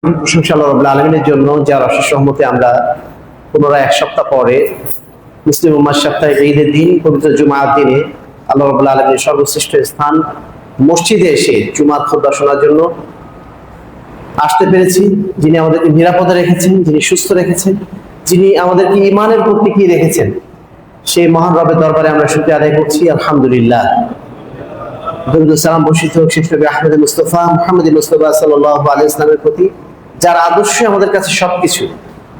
প্রশংসা আল্লাহ রাব্বুল আলামিনের জন্য, যার অশেষ রহমতে আমরা পুনরায় এক সপ্তাহ পরে মুসলিম উম্মাহর সাপ্তাহিক ঈদের দিন পবিত্র জুমার দিনে আল্লাহ রাব্বুল আলামিনের সর্বশ্রেষ্ঠ স্থান মসজিদে এসে জুমার খুতবা শোনার জন্য আসতে পেরেছি। যিনি আমাদেরকে নিরাপদে রেখেছেন, যিনি সুস্থ রেখেছেন, যিনি আমাদেরকে ঈমানের উপর টিকিয়ে রেখেছেন, সেই মহান রবের দরবারে আমরা শুকরিয়া আদায় করছি। আলহামদুলিল্লাহ। দরুদ ও সালাম বর্ষিত হোক শেষ নবী আহমদ মুস্তাফা মুহাম্মদ মুস্তাফা সাল্লাল্লাহু আলাইহি ওয়াসাল্লামের প্রতি, যার আদর্শ আমাদের কাছে সবকিছু,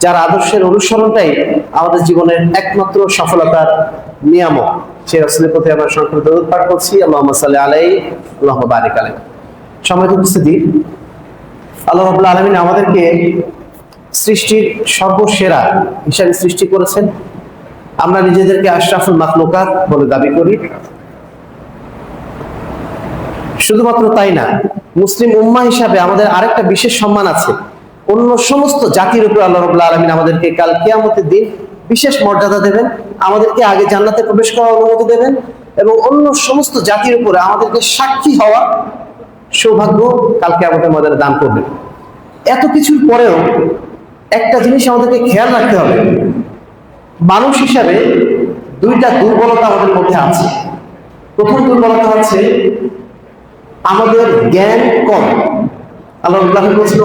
যার আদর্শের অনুসরণটাই আমাদের জীবনের একমাত্র সফলতার নিয়ামক। সেই রাসূলের প্রতি আমরা সংক্ষিপ্ত দরুদ পাঠ করছি। আল্লাহুম্মা সাল্লি আলাইহি আল্লাহুম্মা বারিক আলাইহি। সম্মানিত উপস্থিতি, আল্লাহ রাব্বুল আলামিন আমাদেরকে সৃষ্টির সর্বসেরা হিসাবে সৃষ্টি করেছেন। আমরা নিজেদেরকে আশরাফুল মাখলুকাত বলে দাবি করি। শুধুমাত্র তাই না, মুসলিম উম্মাহ হিসাবে আমাদের আরেকটা বিশেষ সম্মান আছে। অন্য সমস্ত জাতির উপর আল্লাহ রাব্বুল আলামিন আমাদেরকে কাল কিয়ামতের দিন বিশেষ মর্যাদা দেবেন, আমাদেরকে আগে জান্নাতে প্রবেশ করার অনুমতি দেবেন এবং অন্য সমস্ত জাতির উপরে আমাদেরকে সাক্ষী হওয়া সৌভাগ্য কাল কিয়ামতের ময়দানে দান করবেন। এত কিছুর পরেও একটা জিনিস আমাদেরকে খেয়াল রাখতে হবে, মানুষ হিসাবে দুইটা দুর্বলতা আমাদের মধ্যে আছে। প্রথম দুর্বলতা হচ্ছে আমাদের জ্ঞান কম। আল্লাহ বলছেন,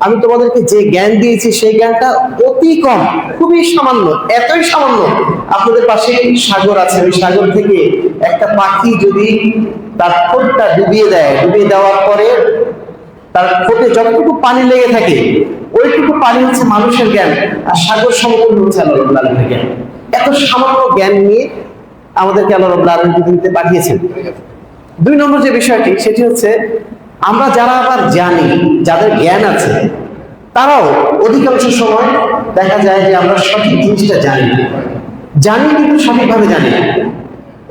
আমি তোমাদেরকে যে জ্ঞান দিয়েছি সেই জ্ঞানটা অতি কম, খুবই সামান্য, এতই সামান্য। আপনাদের পাশে সাগর আছে, ওই সাগর থেকে একটা পাখি যদি তার ঠোঁটটা ডুবিয়ে দেয়, ডুবিয়ে দেওয়ার পরে তার ঠোঁটে যতটুকু পানি লেগে থাকে ওইটুকু পানি হচ্ছে মানুষের জ্ঞান, আর সাগর সম্পূর্ণ হচ্ছে আল্লাহ রাব্বুল আলামিনের জ্ঞান। এত সামান্য জ্ঞান নিয়ে আমাদেরকে আল্লাহ রাব্বুল আলামিন পৃথিবীতে পাঠিয়েছেন। দুই নম্বর যে বিষয়টি, সেটি হচ্ছে আমরা যারা আবার জানি, যাদের জ্ঞান আছে, তারাও অধিকাংশ সময় দেখা যায় যে আমরা সঠিক জিনিসটা জানি না, জানি কিন্তু সঠিকভাবে জানি না।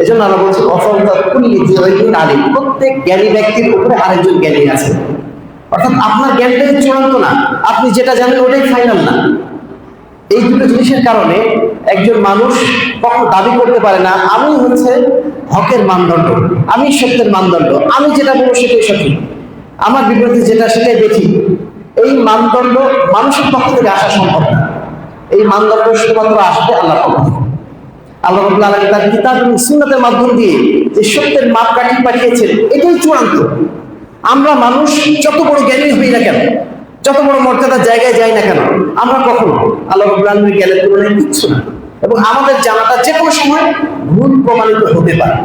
এজন্য আমরা বলছি আলিম, প্রত্যেক জ্ঞানী ব্যক্তির উপরে আরেকজন জ্ঞানী আছে। অর্থাৎ আপনার জ্ঞানটাই চূড়ান্ত না, আপনি যেটা জানেন ওটাই ফাইনাল না। এই দুটো জিনিসের কারণে একজন মানুষ কখনো দাবি করতে পারে না আমি হচ্ছে হকের মানদণ্ড, আমি সত্যের মানদণ্ড, আমি যেটা বলবো সেটাই সঠিক, আমার বিপরীতে যেটা সেটাই বেঠিক। এই মানদণ্ড মানুষের পক্ষ থেকে আসা সম্ভব না। এই মানদণ্ড শুধুমাত্র আসবে আল্লাহর পক্ষ থেকে। আল্লাহ রাব্বুল আলামিন তার কিতাব এবং সুন্নাতের মাধ্যম দিয়ে যে সত্যের মাপকাঠি পাঠিয়েছেন, এটাই চূড়ান্ত। আমরা মানুষ যত বড় জ্ঞানী হই না কেন, যত বড় মর্যাদার জায়গায় যাই না কেন, আমরা কখনো আল্লাহ রাব্বুল আলামিনের জ্ঞানের তুলনায় কিচ্ছু না, এবং আমাদের জানাটা যে কোনো সময় ভুল প্রমাণিত হতে পারে।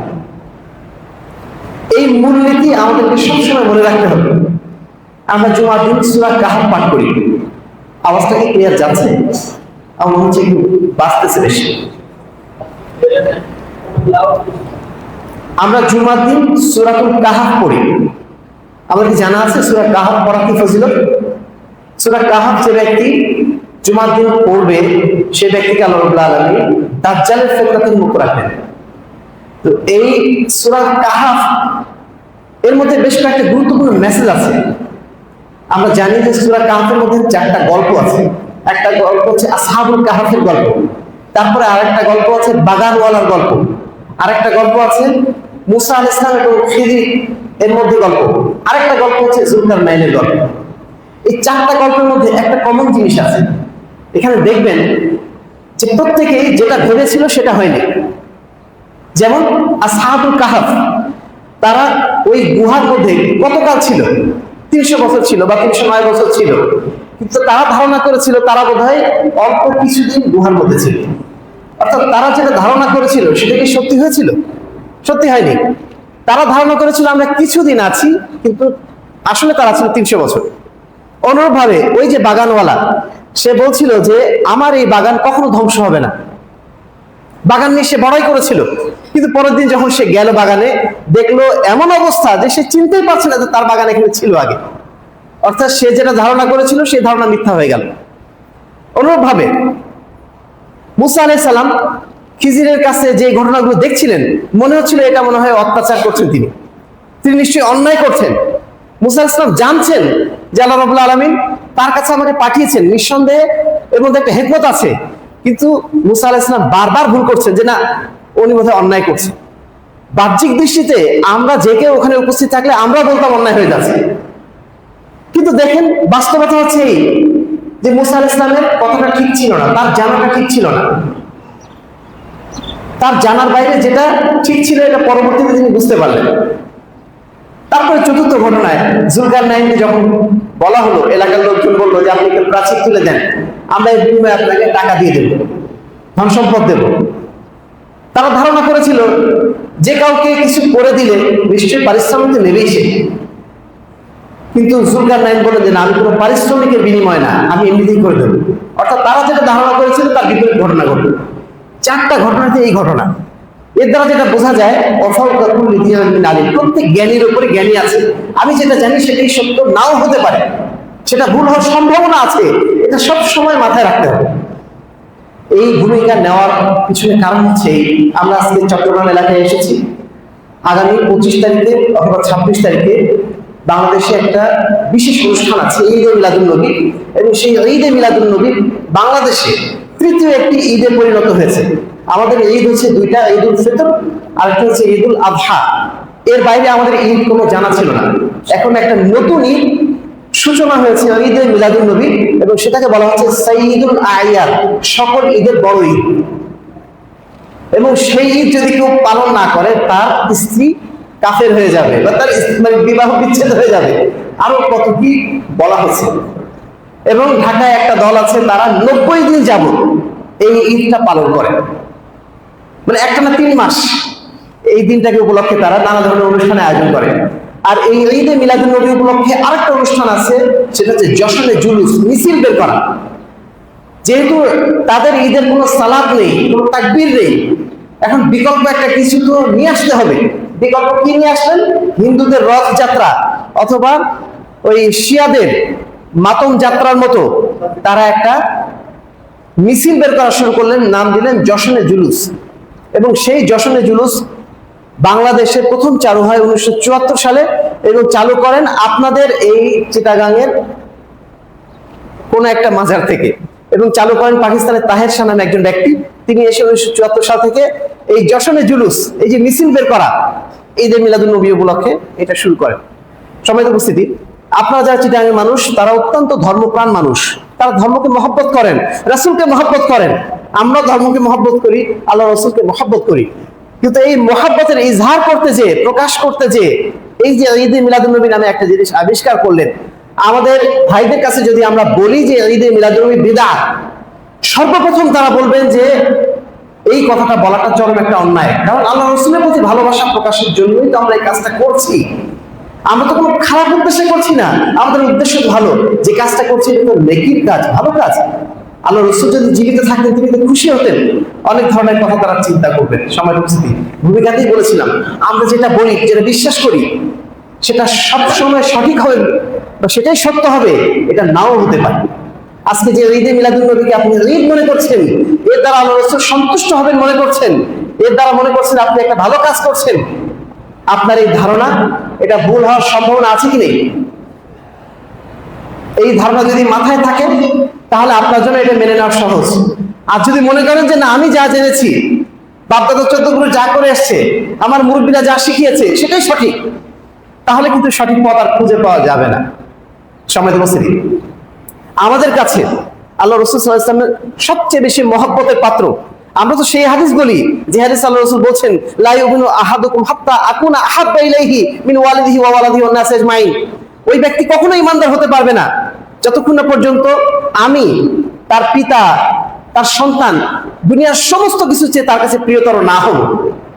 এই মূলনীতি আমাদেরকে সবসময় মনে রাখতে হবে। আমরা জুমার দিন সূরা কাহফ পাঠ করি, আওয়াজটা কি ক্লিয়ার যাচ্ছে? আমার হচ্ছে একটু বাজতেছে বেশি। আমরা জুমার দিন সূরাতুল কাহফ পড়ি। আমাদের কি জানা আছে সূরা কাহফ পড়া কি ফজিলত? সূরা কাহফ যে ব্যক্তি জুমার দিন পড়বে, সে ব্যক্তিকে আল্লাহ রাব্বুল আলামিন দাজ্জালের ফিতনা থেকে মুক্ত রাখবেন। তো এই সূরা কাহফ এর মধ্যে বেশ কয়েকটা গুরুত্বপূর্ণ মেসেজ আছে। আমরা জানি যে সূরা কাহফের মধ্যে 4টা গল্প আছে। একটা গল্প হচ্ছে আসহাবুল কাহফের গল্প, তারপরে আরেকটা গল্প আছে বাগানওয়ালার গল্প, আরেকটা গল্প আছে মুসা আলাইহিস সালাম এবং খিজির এর মধ্যে গল্প, আরেকটা গল্প হচ্ছে যুলকারনাইনের গল্প। এই 4টা গল্পের মধ্যে একটা কমন জিনিস আছে। এখানে দেখবেন যে প্রত্যেকেই যেটা ভেবেছিল সেটা হয়নি। যেমন আসহাবুল কাহফ, তারা ওই গুহার মধ্যে কতকাল ছিল? 300 বছর ছিল বা 309 বছর ছিল, কিন্তু তারা ধারণা করেছিল তারা বোধহয় অল্প কিছুদিন গুহার মধ্যে ছিল। অর্থাৎ তারা যেটা ধারণা করেছিল সেটা কি সত্যি হয়েছিল? সত্যি হয়নি। তারা ধারণা করেছিল আমরা কিছুদিন আছি, কিন্তু আসলে তারা ছিল 300 বছর। অনুরূপভাবে ওই যে বাগানওয়ালা, সে বলছিল যে আমার এই বাগান কখনো ধ্বংস হবে না। বাগান নিয়ে সে বড়াই করেছিল, কিন্তু পরের দিন যখন সে গেল বাগানে, দেখলো এমন অবস্থা যে সে চিনতেই পারছে না যে তার বাগান এখানে ছিল আগে। অর্থাৎ সে যেটা ধারণা করেছিল সেই ধারণা মিথ্যা হয়ে গেল। অনুরূপভাবে মুসা আলাইহিস সালাম খিজিরের কাছে যে ঘটনাগুলো দেখছিলেন, মনে হচ্ছিল এটা মনে হয় অত্যাচার করছেন, তিনি নিশ্চয়ই অন্যায় করছেন। মুসা আলাইহিস সালাম জানছেন যে আল্লাহ রাব্বুল আলামিন তার কাছে আমাকে পাঠিয়েছেন, নিঃসন্দেহে এর মধ্যে একটা হিকমত আছে। কিন্তু মুসা আলাইহিস সালাম বারবার ভুল করছেন যে না, উনি বোধহয় অন্যায় করছে। বাহ্যিক দৃষ্টিতে আমরা যে কেউ ওখানে উপস্থিত থাকলে আমরা বলতাম অন্যায় হয়ে যাচ্ছে, দেখেন বাস্তবতা হচ্ছে এই যে মুসা আলাইহিস সালামের কথাটা ঠিক ছিল না, তার জানাটা ঠিক ছিল না। তার জানার বাইরে যেটা ঠিক ছিল এটা পরবর্তীতে তিনি বুঝতে পারলেন। তারপরে চতুর্থ ঘটনায় যুলকারনাইনকে যখন বলা হলো, এলাকার লোকজন বললো যে আপনি একটা প্রাচীর তুলে দেন, আমরা এর বিনিময়ে আপনাকে টাকা দিয়ে দেব, ধন সম্পদ দেব। তারা ধারণা করেছিল যে কাউকে কিছু করে দিলে নিশ্চয়ই পারিশ্রমিক নেবেই সে। কিন্তু যুলকারনাইন বললেন যে না, আমি কোনো পারিশ্রমিকের বিনিময় না, আমি এমনিতেই করে দেবো। অর্থাৎ তারা যেটা ধারণা করেছিল তার বিপরীত ঘটনা ঘটল। চারটা ঘটনাতে এই ঘটনা। এর দ্বারা যেটা বোঝা যায় প্রত্যেক জ্ঞানীর উপরে জ্ঞানী আছে। আমি যেটা জানি সেটাই সত্য নাও হতে পারে, সেটা ভুল হওয়ার সম্ভাবনা আছে, এটা সব সময় মাথায় রাখতে হবে। এই ভূমিকা নেওয়ার পিছনে কারণ হচ্ছে আমরা আজকে চট্টগ্রাম এলাকায় এসেছি। আগামী 25 তারিখে অথবা 26 তারিখে বাংলাদেশে একটা বিশেষ অনুষ্ঠান আছে, ঈদে মিলাদুন নবী, এবং সেই ঈদে মিলাদুন নবী বাংলাদেশে তৃতীয় একটি ঈদে পরিণত হয়েছে। আমাদের ঈদ হচ্ছে দুইটা, ঈদ উল ফিতর আর একটা হচ্ছে ঈদ উল আযহা। এর বাইরে আমাদের ঈদ কোনো জানা ছিল না। এখন একটা নতুন ঈদ সূচনা হয়েছে, ঈদে মিলাদুন নবী, এবং সেটাকে বলা হচ্ছে সাইয়্যিদুল আ'ইয়াদ, সকল ঈদের বড় ঈদ। এবং সেই ঈদ যদি কেউ পালন না করে তার স্ত্রী কাফের হয়ে যাবে বা তার মানে বিবাহ বিচ্ছেদ হয়ে যাবে, আরো কত কি বলা হচ্ছে। এবং ঢাকায় একটা দল আছে, তারা 90 দিন যাবত এই ঈদটা পালন করে, মানে একটা না 3 মাস এই দিনটাকে উপলক্ষে তারা নানা ধরনের অনুষ্ঠানের আয়োজন করে। আর এই ঈদে মিলাদুন নবী উপলক্ষে আরেকটা অনুষ্ঠান আছে, সেটা হচ্ছে জশনে জুলুস, মিছিল বের করা। যেহেতু তাদের ঈদের কোনো সালাত নেই, কোনো তাকবীর নেই, এখন বিকল্প একটা কিছু তো নিয়ে আসতে হবে। বিকল্প কি নিয়ে আসলেন? হিন্দুদের রথযাত্রা অথবা ওই শিয়াদের মাতম যাত্রার মতো তারা একটা মিছিল বের করা শুরু করলেন, নাম দিলেন জশনে জুলুস। এবং সেই জশনে জুলুস বাংলাদেশে প্রথম চালু হয় 1974 সালে, এবং চালু করেন আপনাদের এই চিটাগাংয়ের কোন একটা মাজার থেকে, এবং চালু করেন পাকিস্তানের তাহের শাহ নামে একজন ব্যক্তি। তিনি এসে 1974 সাল থেকে এই জশনে জুলুস, এই যে মিছিল বের করা ঈদে মিলাদুন নবী উপলক্ষে, এটা শুরু করেন। সম্মানিত উপস্থিতি, আপনারা যারা চিটাগাংয়ের মানুষ, তারা অত্যন্ত ধর্মপ্রাণ মানুষ, তারা ধর্মকে মহব্বত করেন, রাসূলকে মহব্বত করেন। আমরা ধর্মকে মহব্বত করি, আল্লাহ রাসূলকে মহব্বত করি, কিন্তু এই মহব্বতের ইজহার করতে যে, প্রকাশ করতে যে এই যে ঈদে মিলাদুন নবী নামে একটা জিনিস আবিষ্কার করলেন, আমাদের ভাইদের কাছে যদি আমরা বলি যে ঈদে মিলাদুন নবী বিদআত, সর্বপ্রথম তারা বলবেন যে এই কথাটা বলাটা চরম একটা অন্যায়। কারণ আল্লাহ রাসূলের প্রতি ভালোবাসা প্রকাশের জন্যই তো আমরা এই কাজটা করছি। আমরা তো কোনো খারাপ উদ্দেশ্যে করছি না, আমাদের উদ্দেশ্য ভালো। যে কাজটা করছি এটা তো নেকির কাজ, ভালো কাজ। আল্লাহ রাসূল যদি জীবিত থাকতেন তিনি তো খুশি হতেন, অনেক ধরনের কথা তারা চিন্তা করবেন। সময় উপস্থিতি ভূমিকাতেই বলেছিলাম, আমরা যেটা বলি, যেটা বিশ্বাস করি, সেটা সবসময় সঠিক হবে বা সেটাই সত্য হবে, এটা নাও হতে পারে। আজকে যে ঈদে মিলাদুন নবীকে আপনি ঈদ মনে করছেন, এর দ্বারা আল্লাহ রাসূল সন্তুষ্ট হবেন মনে করছেন, এর দ্বারা মনে করছেন আপনি একটা ভালো কাজ করছেন, আপনার এই ধারণা এটা ভুল হওয়ার সম্ভাবনা আছে কি নেই? এই ধারণা যদি মাথায় থাকে তাহলে আপনার জন্য এটা মেনে নেওয়া সহজ। আর যদি মনে করেন যে না, আমি যা জেনেছি, বাপদাদা চোদ্দগুলো যা করে এসছে, আমার মুরব্বীরা যা শিখিয়েছে সেটাই সঠিক, তাহলে কিন্তু সঠিক পথ আর খুঁজে পাওয়া যাবে না। সম্মানিত উপস্থিতি, আমাদের কাছে আল্লাহ রাসূল সাল্লাল্লাহু আলাইহি ওয়াসাল্লামের সবচেয়ে বেশি মহব্বতের পাত্র। আমরা তো সেই হাদিস বলি, যে হাদিস আল্লাহ রাসূল বলছেন, লা ইউমিনু আহাদুকুম হাত্তা আকুনা আহাব্বা ইলাইহি মিন ওয়ালিদিহি ওয়া ওয়ালাদিহি ওয়ান নাস আজমাইন। ওই ব্যক্তি কখনোই ঈমানদার হতে পারবে না যতক্ষণ না পর্যন্ত আমি, তার পিতা, তার সন্তান, দুনিয়ার সমস্ত কিছু চেয়ে তার কাছে প্রিয়তর না হব।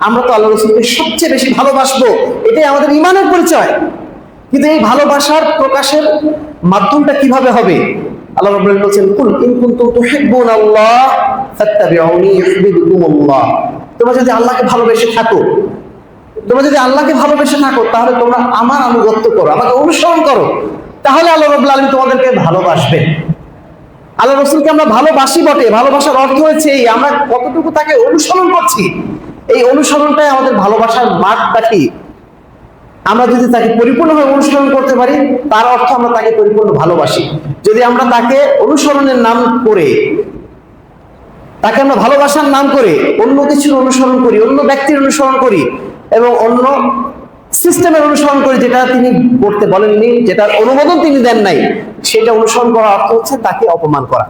আমরা তো আল্লাহ রাসূলকে সবচেয়ে বেশি ভালোবাসবো, এটাই আমাদের ঈমানের পরিচয়। কিন্তু এই ভালোবাসার প্রকাশের মাধ্যমটা কিভাবে হবে? আল্লাহ রাব্বুল আলামিন বলেন, কুল ইন কুনতুম তুহিব্বুনাল্লাহ ফাত্তাবিউনি ইউহিব্বুকুমুল্লাহ। তোমরা যদি আল্লাহকে ভালোবেসে থাকো, তাহলে তোমরা আমার আনুগত্য করো, আমাকে অনুসরণ করো, তাহলে আল্লাহ রাব্বুল আলামিন তোমাদেরকে ভালোবাসবেন। আল্লাহ রাসূলকে আমরা ভালোবাসি বটে, ভালোবাসার অর্থ হচ্ছে এই আমরা কতটুকু তাকে অনুসরণ করছি। এই অনুসরণটাই আমাদের ভালোবাসার মাপকাঠি। আমরা যদি তাকে পরিপূর্ণভাবে অনুসরণ করতে পারি, তার অর্থ আমরা তাকে পরিপূর্ণ ভালোবাসি। যদি আমরা তাকে অনুসরণের নাম করে, তাকে আমরা ভালোবাসার নাম করে অন্য কিছুর অনুসরণ করি, অন্য ব্যক্তির অনুসরণ করি, এবং অন্য সিস্টেমের অনুসরণ করি, যেটা তিনি করতে বলেননি, যেটার অনুমোদন তিনি দেন নাই, সেটা অনুসরণ করার অর্থ হচ্ছে তাকে অপমান করা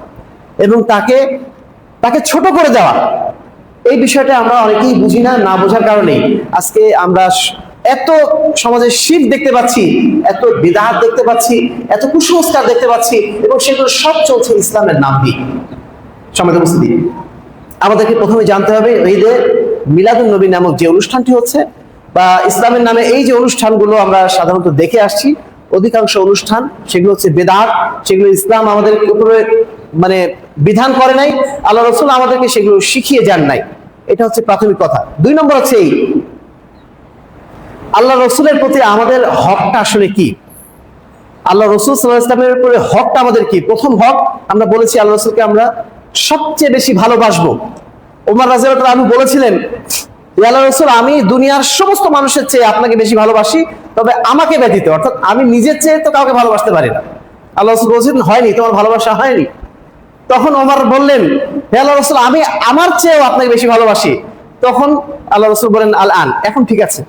এবং তাকে তাকে ছোট করে দেওয়া। এই বিষয়টা আমরা অনেকেই বুঝি না, না বোঝার কারণেই আজকে আমরা এত সমাজে শিরক দেখতে পাচ্ছি, এত বিদআত দেখতে পাচ্ছি, এত কুসংস্কার দেখতে পাচ্ছি, এবং সেগুলো সব চলছে ইসলামের নাম দিয়ে। সম্মানিত উপস্থিতি, আমাদেরকে প্রথমে জানতে হবে ঈদে মিলাদুন নবী নামক যে অনুষ্ঠানটি হচ্ছে, বা ইসলামের নামে এই যে অনুষ্ঠানগুলো আমরা সাধারণত দেখে আসছি, অধিকাংশ অনুষ্ঠান সেগুলো হচ্ছে বেদাত, সেগুলো ইসলাম আমাদের উপরে মানে বিধান করে নাই, আল্লাহ রসুল আমাদেরকে সেগুলো শিখিয়ে যান নাই। এটা হচ্ছে প্রাথমিক কথা। 2 নম্বর হচ্ছে এই আল্লাহ রসুলের প্রতি আমাদের হকটা আসলে কি, আল্লাহ রসুল সাল্লাল্লাহু আলাইহি ওয়াসাল্লামের উপরে হকটা আমাদের কি। প্রথম হক আমরা বলেছি আল্লাহ রসুলকে আমরা সবচেয়ে বেশি ভালোবাসবো। ওমর রাদিয়াল্লাহু আনহু বলেছিলেন, ইয়া আল্লাহ রসুল, আমি দুনিয়ার সমস্ত মানুষের চেয়ে আপনাকে বেশি ভালোবাসি, তবে আমাকে ব্যতীত, অর্থাৎ আমি নিজের চেয়ে তো কাউকে ভালোবাসতে পারি না। আল্লাহ রসুল বলছেন, হয়নি, তোমার ভালোবাসা হয়নি। তখন ওমর বললেন, হে আল্লাহ রসুল, আমি আমার চেয়েও আপনাকে বেশি ভালোবাসি। তখন আল্লাহ রসুল বলেন, আল আন, এখন ঠিক আছে।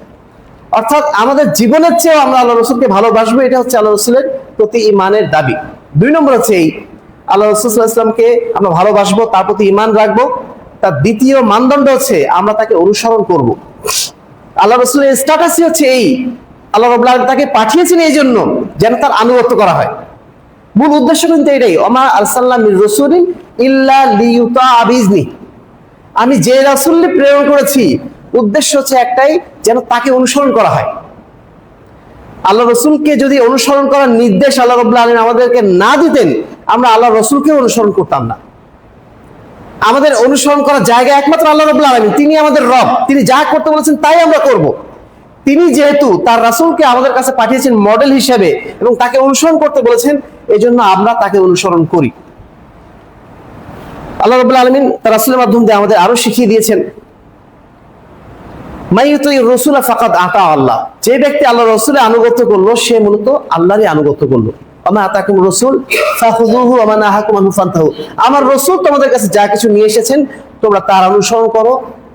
অর্থাৎ আমাদের জীবনের চেয়েও আমরা আল্লাহ রসুলকে ভালোবাসবো, এটা হচ্ছে আল্লাহ রসুলের প্রতি ঈমানের দাবি। 2 নম্বর হচ্ছে এই আল্লাহ রসুল সাল্লাল্লাহু আলাইহি ওয়াসাল্লামকে আমরা ভালোবাসবো, তার প্রতি ঈমান রাখবো। তার দ্বিতীয় মানদণ্ড হচ্ছে আমরা তাকে অনুসরণ করব। আল্লাহ রসুলের স্ট্যাটাসই হচ্ছে এই, আল্লাহ রাব্বুল আলামিন তাকে পাঠিয়েছেন এই জন্য যেন তার আনুগত্য করা হয়। মূল উদ্দেশ্য কিন্তু এটাই, ওমা আরসালনা মির রাসূলিন ইল্লা লিইউতা বিইজনি। আমি যে রাসূলকে প্রেরণ করেছি উদ্দেশ্য হচ্ছে একটাই, যেন তাকে অনুসরণ করা হয়। আল্লাহ রসুলকে যদি অনুসরণ করার নির্দেশ আল্লাহ রাব্বুল আলামিন আমাদেরকে না দিতেন, আমরা আল্লাহ রসুলকে অনুসরণ করতাম না। আমাদের অনুসরণ করার জায়গা একমাত্র আল্লাহ রাব্বুল আলামিন, তিনি আমাদের রব, তিনি যা করতে বলেছেন তাই আমরা করব। তিনি যেহেতু তার রাসূলকে আমাদের কাছে পাঠিয়েছেন মডেল হিসেবে এবং তাকে অনুসরণ করতে বলেছেন, এই জন্য আমরা তাকে অনুসরণ করি। আল্লাহ রাব্বুল আলামিন তার রাসূলের মাধ্যমে দিয়ে আমাদের আরো শিখিয়ে দিয়েছেন, মাইয়ুতির রাসূলা ফাকাদ আতা আল্লাহ, যে ব্যক্তি আল্লাহ রাসূলের আনুগত্য করলো সে মূলত আল্লাহরই আনুগত্য করলো। ওমা আতাকুম রাসূল ফাখুযুহু ওয়া মা নাহাকুম আনহু ফান্তাহু। আমার রাসূল তোমাদের কাছে যা কিছু নিয়ে এসেছেন তোমরা তার অনুসরণ করো,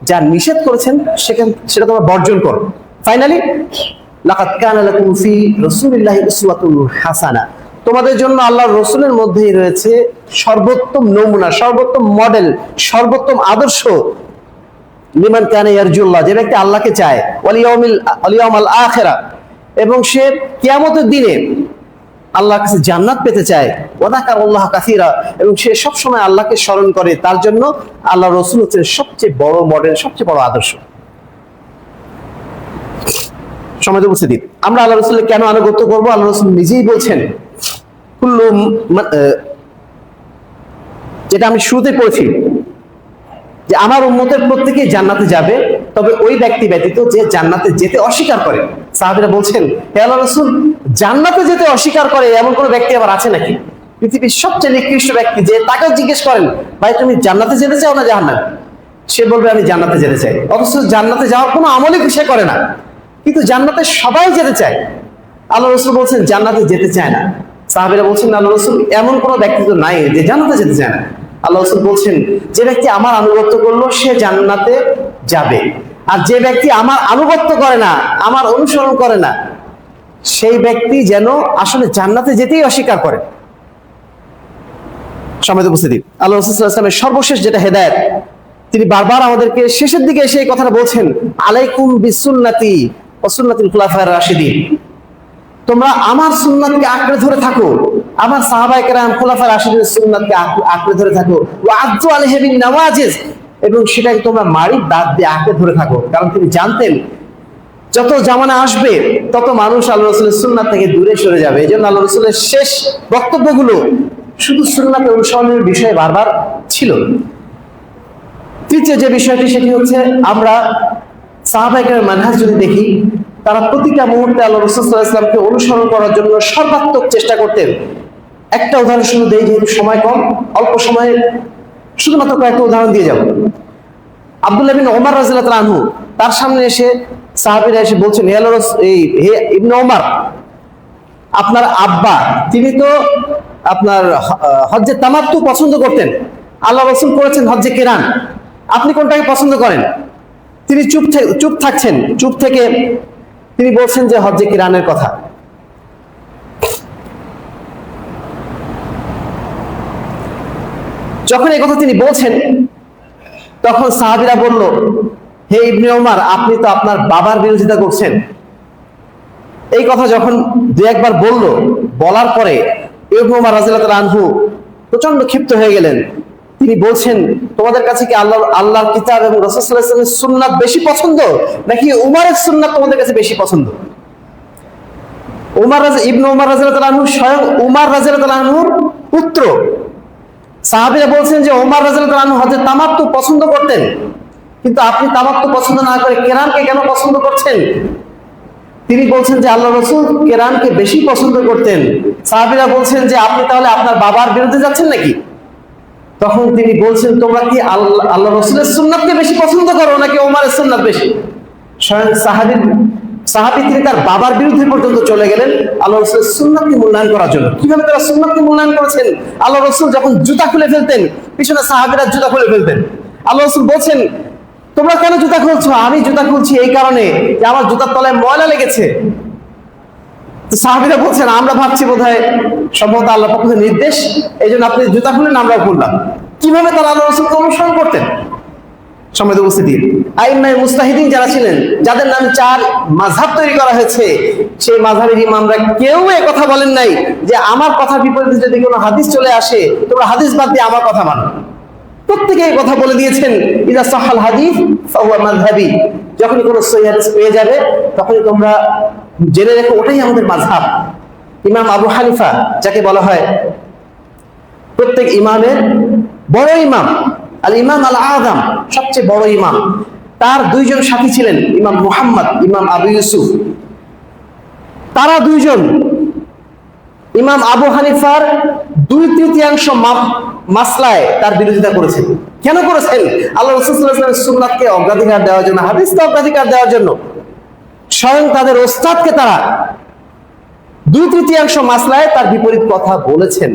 যা নিষেধ করেছেন সেটা তোমরা বর্জন করো। ফাইনালি, লাকাদ কানা লাকুম ফি রাসূলিল্লাহি উসওয়াতুন হাসানাহ, তোমাদের জন্য আল্লাহর রাসূলের মধ্যেই রয়েছে সর্বোত্তম নমুনা, সর্বোত্তম মডেল, সর্বোত্তম আদর্শ। লিমান কানা ইয়ারজুল্লাহ, যে ব্যক্তি আল্লাহকে চায়, ওয়াল ইয়াউমাল আখিরা, এবং সে কিয়ামতের দিনে আল্লাহর কাছে জান্নাত পেতে চায়, ওয়া যাকারাল্লাহ কাসীরা, এবং সে সব সময় আল্লাহকে স্মরণ করে। তার জন্য আল্লাহর রাসূল হচ্ছেন সবচেয়ে বড় মডেল, সবচেয়ে বড় আদর্শ। সম্মানিত উপস্থিতি, আমরা আল্লাহ রাসূলের কেন আনুগত্য করব? আল্লাহ রাসূল নিজেই বলছেন, কুল্লু, যেটা আমি শুরুতে পড়েছি যে আমার উম্মতের প্রত্যেকেই জান্নাতে যাবে, তবে ওই ব্যক্তি ব্যতীত যে জান্নাতে যেতে অস্বীকার করে। সাহাবীরা বলছেন, হে আল্লাহর রাসূল, জান্নাতে যেতে অস্বীকার করে এমন কোন ব্যক্তি আবার আছে নাকি? পৃথিবীর সবচেয়ে নিকৃষ্ট ব্যক্তি, যে তাকেও জিজ্ঞেস করেন, ভাই তুমি জান্নাতে যেতে চাও না জাহান্নামে? সে বলবে আমি জান্নাতে যেতে চাই। অথচ জান্নাতে যাওয়ার কোনো আমলই সে করে না, কিন্তু জান্নাতে সবাই যেতে চায়। আল্লাহ রাসূল বলছেন জান্নাতে যেতে চায় না। সাহাবীরা বলছেন, আল্লাহ রাসূল, এমন কোনো ব্যক্তি তো নাই যে জান্নাতে যেতে চায় না। আল্লাহ রাসূল বলছেন, যে ব্যক্তি আমার আনুগত্য করলো সে জান্নাতে যাবে, আর যে ব্যক্তি আমার আনুগত্য করে না, আমার অনুসরণ করে না, সেই ব্যক্তি যেন আসলে জান্নাতে যেতেই অস্বীকার করে। সম্মানিত উপস্থিতি, আল্লাহ রাসূল সাল্লাল্লাহু আলাইহি ওয়াসাল্লামের সর্বশেষ যেটা হেদায়েত, তিনি বারবার আমাদেরকে শেষের দিকে এসে এই কথাটা বলছেন, আলাইকুম বিসুন্নতি ওয়া সুন্নাতিল খুলাফায়ে রাশিদিন, তোমরা আমার সুন্নাতকে আঁকড়ে ধরে থাকো, আমার সাহাবায়ে কেরাম খুলাফায়ে রাশিদিনের সুন্নাতকে আঁকড়ে ধরে থাকো, ওয়া আযু আলাইহি বিন নওয়াজিজ, এবং সেটাকে তোমরা মাড়ির দাঁত দিয়ে আঁকড়ে ধরে থাকো। কারণ তিনি জানতেন যত জামানা আসবে তত মানুষ আল্লাহ রাসূলের সুন্নাত থেকে দূরে সরে যাবে। এজন্য আল্লাহ রাসূলের শেষ বক্তব্যগুলো শুধু সুন্নাত অনুসরণের বিষয়ে বারবার ছিল। তৃতীয় যে বিষয়টি, সেটি হচ্ছে আমরা সাহাবায়ে কেরামের মানহাজ যদি দেখি, তারা প্রতিটা মুহূর্তে আল্লাহ রাসূল সাল্লাল্লাহু আলাইহি ওয়াসাল্লামকে অনুসরণ করার জন্য সর্বাত্মক চেষ্টা করতেন। একটা উদাহরণ শুধু দেই, যেহেতু সময় কম, অল্প সময়ে শুধুমাত্র কয়েকটা উদাহরণ দিয়ে যাব। আব্দুল্লাহ বিন ওমর রাদিয়াল্লাহু তাআলা আনহু, তার সামনে এসে সাহাবীরা এসে বলছেন, হে আল্লাহর রাসূল, হে ইবনে ওমর, আপনার আব্বা তিনি তো আপনার হজ্জে তামাত্তু পছন্দ করতেন, আল্লাহ রাসূল করেছেন হজ্জে কিরান, আপনি কোনটাকে পছন্দ করেন? তিনি চুপ থাকছেন। চুপ থেকে তিনি বলছেন যে হজ্জে কিরানের কথা। যখন এই কথা তিনি বলছেন, তখন সাহাবীরা বলল, হে ইবনে ওমর, আপনি তো আপনার বাবার বিরোধিতা করছেন। এই কথা যখন দু একবার বলল, বলার পরে ইবনে ওমর রাদিয়াল্লাহু তাআলা আনহু প্রচন্ড ক্ষিপ্ত হয়ে গেলেন। তিনি বলছেন, তোমাদের কাছে কি আল্লাহর কিতাব এবং রাসূল সাল্লাল্লাহু আলাইহি ওয়াসাল্লামের সুন্নাত বেশি পছন্দ, নাকি উমরের সুন্নাত তোমাদের কাছে বেশি পছন্দ? ইবনে ওমর রাদিয়াল্লাহু তাআলা আনহু স্বয়ং উমর রাদিয়াল্লাহু তাআলা আনহুর পুত্র। সাহাবীরা বলছেন যে ওমর রাদিয়াল্লাহু তাআলা আনহু হজে তামাত্তু পছন্দ করতেন, কিন্তু আপনি তামাত্তু পছন্দ না করে কেরানকে কেন পছন্দ করছেন? তিনি বলছেন যে আল্লাহ রাসূল কেরানকে বেশি পছন্দ করতেন। সাহাবীরা বলছেন যে আপনি তাহলে আপনার বাবার বিরুদ্ধে যাচ্ছেন নাকি? তখন তিনি বলছেন, তোমরা কি আল্লাহ রাসূলের সুন্নাতকে বেশি পছন্দ করো নাকি ওমরের সুন্নাত বেশি? স্বয়ং সাহাবী তিনি তার বাবার বিরুদ্ধে পর্যন্ত চলে গেলেন আল্লাহ রাসূলের সুন্নাতকে মূল্যায়ন করার জন্য। কিভাবে তারা সুন্নাতকে মূল্যায়ন করেছেন? আল্লাহ রাসূল যখন জুতা খুলে ফেলতেন, পিছনে সাহাবীরা জুতা খুলে ফেলতেন। আল্লাহ রাসূল বলছেন, তোমরা কেন জুতা খুলছো? আমি জুতা খুলছি এই কারণে যে আমার জুতার তলায় ময়লা লেগেছে। সাহাবীরা বলছেন, আমরা ভাবছি বোধহয় সম্ভবত আল্লাহর পক্ষ থেকে নির্দেশ, এই জন্য আপনি জুতা খুলেন, আমরাও খুললাম। কিভাবে তারা আল্লাহ রাসূলকে অনুসরণ করতেন? সম্মানিত উপস্থিতি, আইম্মায়ে মুজতাহিদিন যারা ছিলেন, যাদের নামে 4 মাযহাব তৈরি করা হয়েছে, সেই মাযহাবের ইমামরা কেউ এই কথা বলেন নাই যে আমার কথার বিপরীতে যদি কোনো হাদিস চলে আসে, তোমরা হাদিস বাদ দিয়ে আমার কথা মানো। প্রত্যেকে এই কথা বলে দিয়েছেন, ইযা সাহাল হাদিস ফাহুয়া মাযহাবি, যখনই কোনো সহিহ হাদিস পেয়ে যাবে তখনই তোমরা জেনে রেখো ওটাই আমাদের মাযহাব। ইমাম আবু হানিফা, যাকে বলা হয় প্রত্যেক ইমামের বড় ইমাম, আল ইমাম আল আযম, সবচেয়ে বড় ইমাম, তার 2 জন সাথী ছিলেন, ইমাম মুহাম্মদ, ইমাম আবু ইউসুফ। তারা 2 জন ইমাম আবু হানিফার 2/3 মাসলায় তার বিরোধিতা করেছেন। কেন করেছেন? আল্লাহ রাসূল সাল্লাল্লাহু আলাইহি ওয়াসাল্লামের সুন্নাতকে অগ্রাধিকার দেওয়ার জন্য, হাদিসকে অগ্রাধিকার দেওয়ার জন্য। স্বয়ং তাদের ওস্তাদকে তারা 2/3 মাসলায় তার বিপরীত কথা বলেছেন,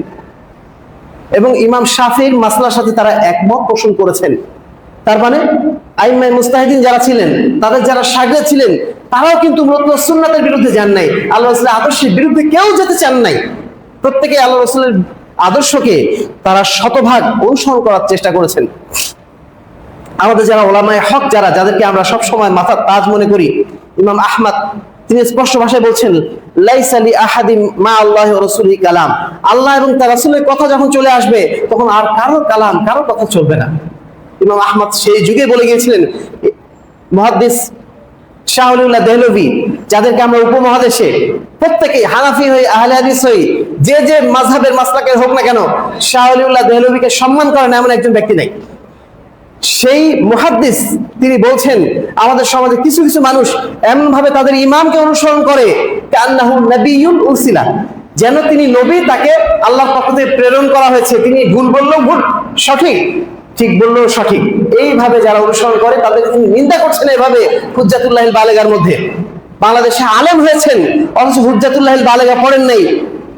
এবং ইমাম শাফিঈর মাসলার সাথে তারা একমত পোষণ করেছেন। তার মানে আইম্মায়ে মুজতাহিদিন যারা ছিলেন, তাদের যারা শাগির্দ ছিলেন, তারাও কিন্তু মূলত সুন্নাতের বিরুদ্ধে যান নাই, আল্লাহ রাসূলের আদর্শের বিরুদ্ধে কেউ যেতে চান নাই। প্রত্যেকে আল্লাহ রাসূলের আদর্শকে তারা শতভাগ অনুসরণ করার চেষ্টা করেছেন। আমাদের যারা উলামায়ে হক, যাদেরকে আমরা সব সময় মাথার তাজ মনে করি, ইমাম আহমদ তিনি স্পষ্ট ভাষায় বলছেন, লাইসা লি আহাদিম মা আল্লাহি ওয়া রাসূলিহি কালাম, আল্লাহ এবং তার রাসূলের কথা যখন চলে আসবে তখন আর কারো কালাম, কারো কথা চলবে না। ইমাম আহমদ সেই যুগে বলে গিয়েছিলেন। মুহাদ্দিস শাহ ওলিউল্লাহ দেহলভী, যাদেরকে আমরা উপমহাদেশে প্রত্যেকেই হানাফি হই, আহলে হাদিস হই, যে মাযহাবের মাসলাকের হোক না কেন, শাহ ওলিউল্লাহ দেহলভীকে সম্মান করেন এমন একজন ব্যক্তি নাই। সেই মুহাদ্দিস তিনি বলছেন, আমাদের সমাজে কিছু কিছু মানুষ এমন ভাবে তাদের ইমামকে অনুসরণ করে, কান্নাহু নাবিয়্যুন উরসিলা, যেন তিনি নবী, তাকে আল্লাহর পক্ষ থেকে প্রেরণ করা হয়েছে, তিনি ভুল বললেও ভুল, সঠিক ঠিক বললেও সঠিক। এইভাবে যারা অনুসরণ করে তাদেরকে তিনি নিন্দা করছেন। এইভাবে হুজ্জাতুল্লাহিল বালেগার মধ্যে বাংলাদেশে আলেম হয়েছেন, অথচ হুজ্জাতুল্লাহিল বালেগা পড়েন নাই,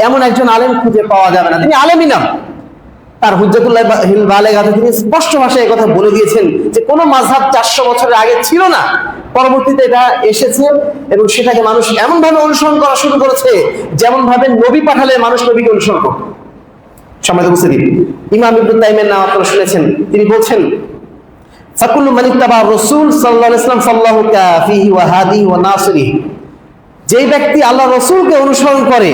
এমন একজন আলেম খুঁজে পাওয়া যাবে না। তিনি আলেমই না, তার হুজ্জাতুল্লাহিল বালেগাতে তিনি স্পষ্ট ভাষায় এই কথা বলে দিয়েছেন যে কোনো মাযহাব 400 বছরের আগে ছিল না, পরবর্তীতে এটা এসেছে, এবং সেটাকে মানুষ এমন ভাবে অনুসরণ করা শুরু করেছে যেমন ভাবে নবী পাঠালে মানুষ নবীকে অনুসরণ করত। সম্মানিত উপস্থিতি, ইমাম ইবনে তাইমিয়ার নাম আপনারা শুনেছেন। তিনি বলছেন, ফাকুল্লু মান ইত্তাবা রাসূল সাল্লাল্লাহু আলাইহি ওয়াসাল্লাম ফাল্লাহু কাফিহি ওয়া হাদিহি ওয়া নাসিরিহি, যেই ব্যক্তি আল্লাহ রাসূলকে অনুসরণ করে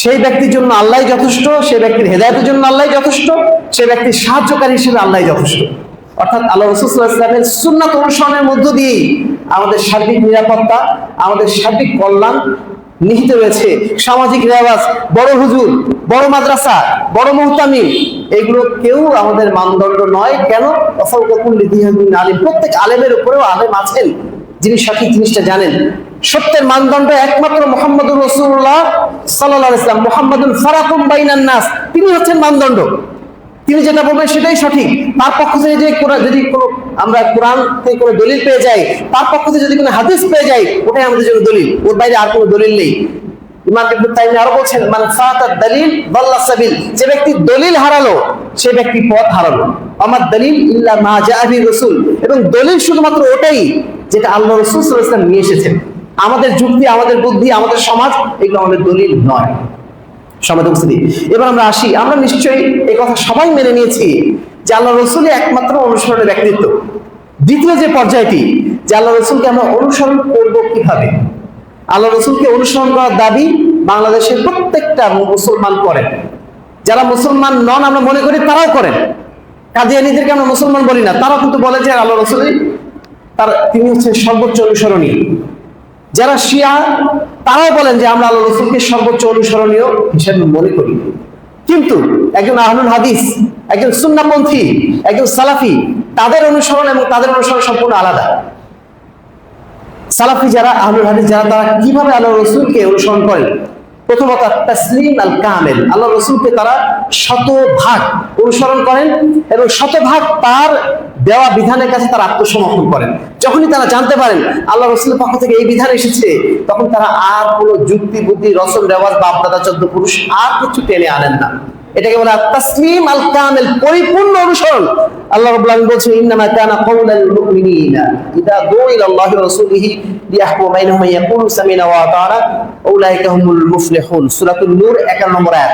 সেই ব্যক্তির জন্য আল্লাহই যথেষ্ট, সেই ব্যক্তির হেদায়েতের জন্য আল্লাহই যথেষ্ট, সেই ব্যক্তির সাহায্যকারী হিসেবে আল্লাহই যথেষ্ট। অর্থাৎ আল্লাহ রাসূল সাল্লাল্লাহু আলাইহি ওয়াসাল্লামের সুন্নাত অনুসরণের মধ্য দিয়েই আমাদের সার্বিক নিরাপত্তা, আমাদের সার্বিক কল্যাণ নিহিত রয়েছে। সামাজিক রেওয়াজ, বড় হুজুর, বড় মাদ্রাসা, বড় মুহতামিম, এগুলো কেউ আমাদের মানদণ্ড নয়। কেন? আলিম, প্রত্যেক আলেমের উপরেও আলেম আছেন যিনি সঠিক জিনিসটা জানেন। সত্যের মানদণ্ড একমাত্র মুহাম্মদুর রাসূলুল্লাহ সাল্লাল্লাহু আলাইহি ওয়াসাল্লাম, মুহাম্মাদুন ফারাকুম বাইনান নাস, তিনি হচ্ছেন মানদণ্ড। তিনি যেটা বলবেন সেটাই সঠিক। তার পক্ষ থেকে যদি কোনো আমরা কোরআন থেকে কোনো দলিল পেয়ে যাই, তার পক্ষ থেকে যদি কোনো হাদিস পেয়ে যাই, ওটাই আমাদের জন্য দলিল, ওর বাইরে আর কোনো দলিল নেই। ইমাম ইবনে তাইমিয়া আরো বলছেন, মান ফাতাত দালিল দাল্লা সাবিল, যে ব্যক্তি দলিল হারালো সে ব্যক্তি পথ হারালো। আমার দলিল ইল্লা মা জাআ বির রাসূল, এবং দলিল শুধুমাত্র ওটাই যেটা আল্লাহ রাসূল সাল্লাল্লাহু আলাইহি ওয়াসাল্লাম নিয়ে এসেছেন। আমাদের যুক্তি, আমাদের বুদ্ধি, আমাদের সমাজ, এগুলো আমাদের দলিল নয়। সম্মানিত উপস্থিতি, এবার আমরা আসি, আমরা নিশ্চয়ই এই কথা সবাই মেনে নিয়েছি যে আল্লাহ রসুলই একমাত্র অনুসরণের ব্যক্তিত্ব। দ্বিতীয় যে পর্যায়টি, যে আল্লাহ রসুলকে আমরা অনুসরণ করব কিভাবে। আল্লাহ রসুলকে অনুসরণ করার দাবি বাংলাদেশের প্রত্যেকটা মুসলমান করেন। যারা মুসলমান নন আমরা মনে করি তারাও করেন। কাদিয়ানীদেরকে আমরা মুসলমান বলি না, তারাও কিন্তু বলে যে আল্লাহ রসুলই তিনি হচ্ছেন সর্বোচ্চ অনুসরণীয়। যারা শিয়া তারাও বলেন যে আমরা আল্লাহ রসুলকে সর্বোচ্চ অনুসরণীয় হিসেবে মনে করি। কিন্তু একজন আহলুল হাদিস, একজন সুন্নাহপন্থী, একজন সালাফি, তাদের অনুসরণ এবং তাদের অনুসরণ সম্পূর্ণ আলাদা। সালাফি যারা, আহলুল হাদিস যারা, তারা কিভাবে আল্লাহ রসুলকে অনুসরণ করেন? প্রথমত তাসলিম আল কামেল, আল্লাহ রসুলকে তারা শতভাগ অনুসরণ করেন এবং শতভাগ তার দেওয়া বিধানের কাছে তারা আত্মসমর্পণ করেন। যখনই তারা জানতে পারেন আল্লাহ রসুলের পক্ষ থেকে এই বিধান এসেছে, তখন তারা আর কোনো যুক্তি বুদ্ধি, রসম রেওয়াজ, বাপ দাদা 14 পুরুষ আর কিছু টেনে আনেন না। এটাকে বলা তাসলিম আল কামেল, পরিপূর্ণ অনুসরণ। আল্লাহ রাব্বুল আলামিন বলেছেন ইন্নামা কানা কাউলাল মুমিনিনা ইযা দুউ ইলাল্লাহি ওয়া রাসূলিহি লিয়াহকুমা বাইনাহুম ইয়াকুলু সামি'না ওয়া আতা'না উলাইকা হুমুল মুফলিহুন। সূরাতুন নূর 51 নম্বর আয়াত।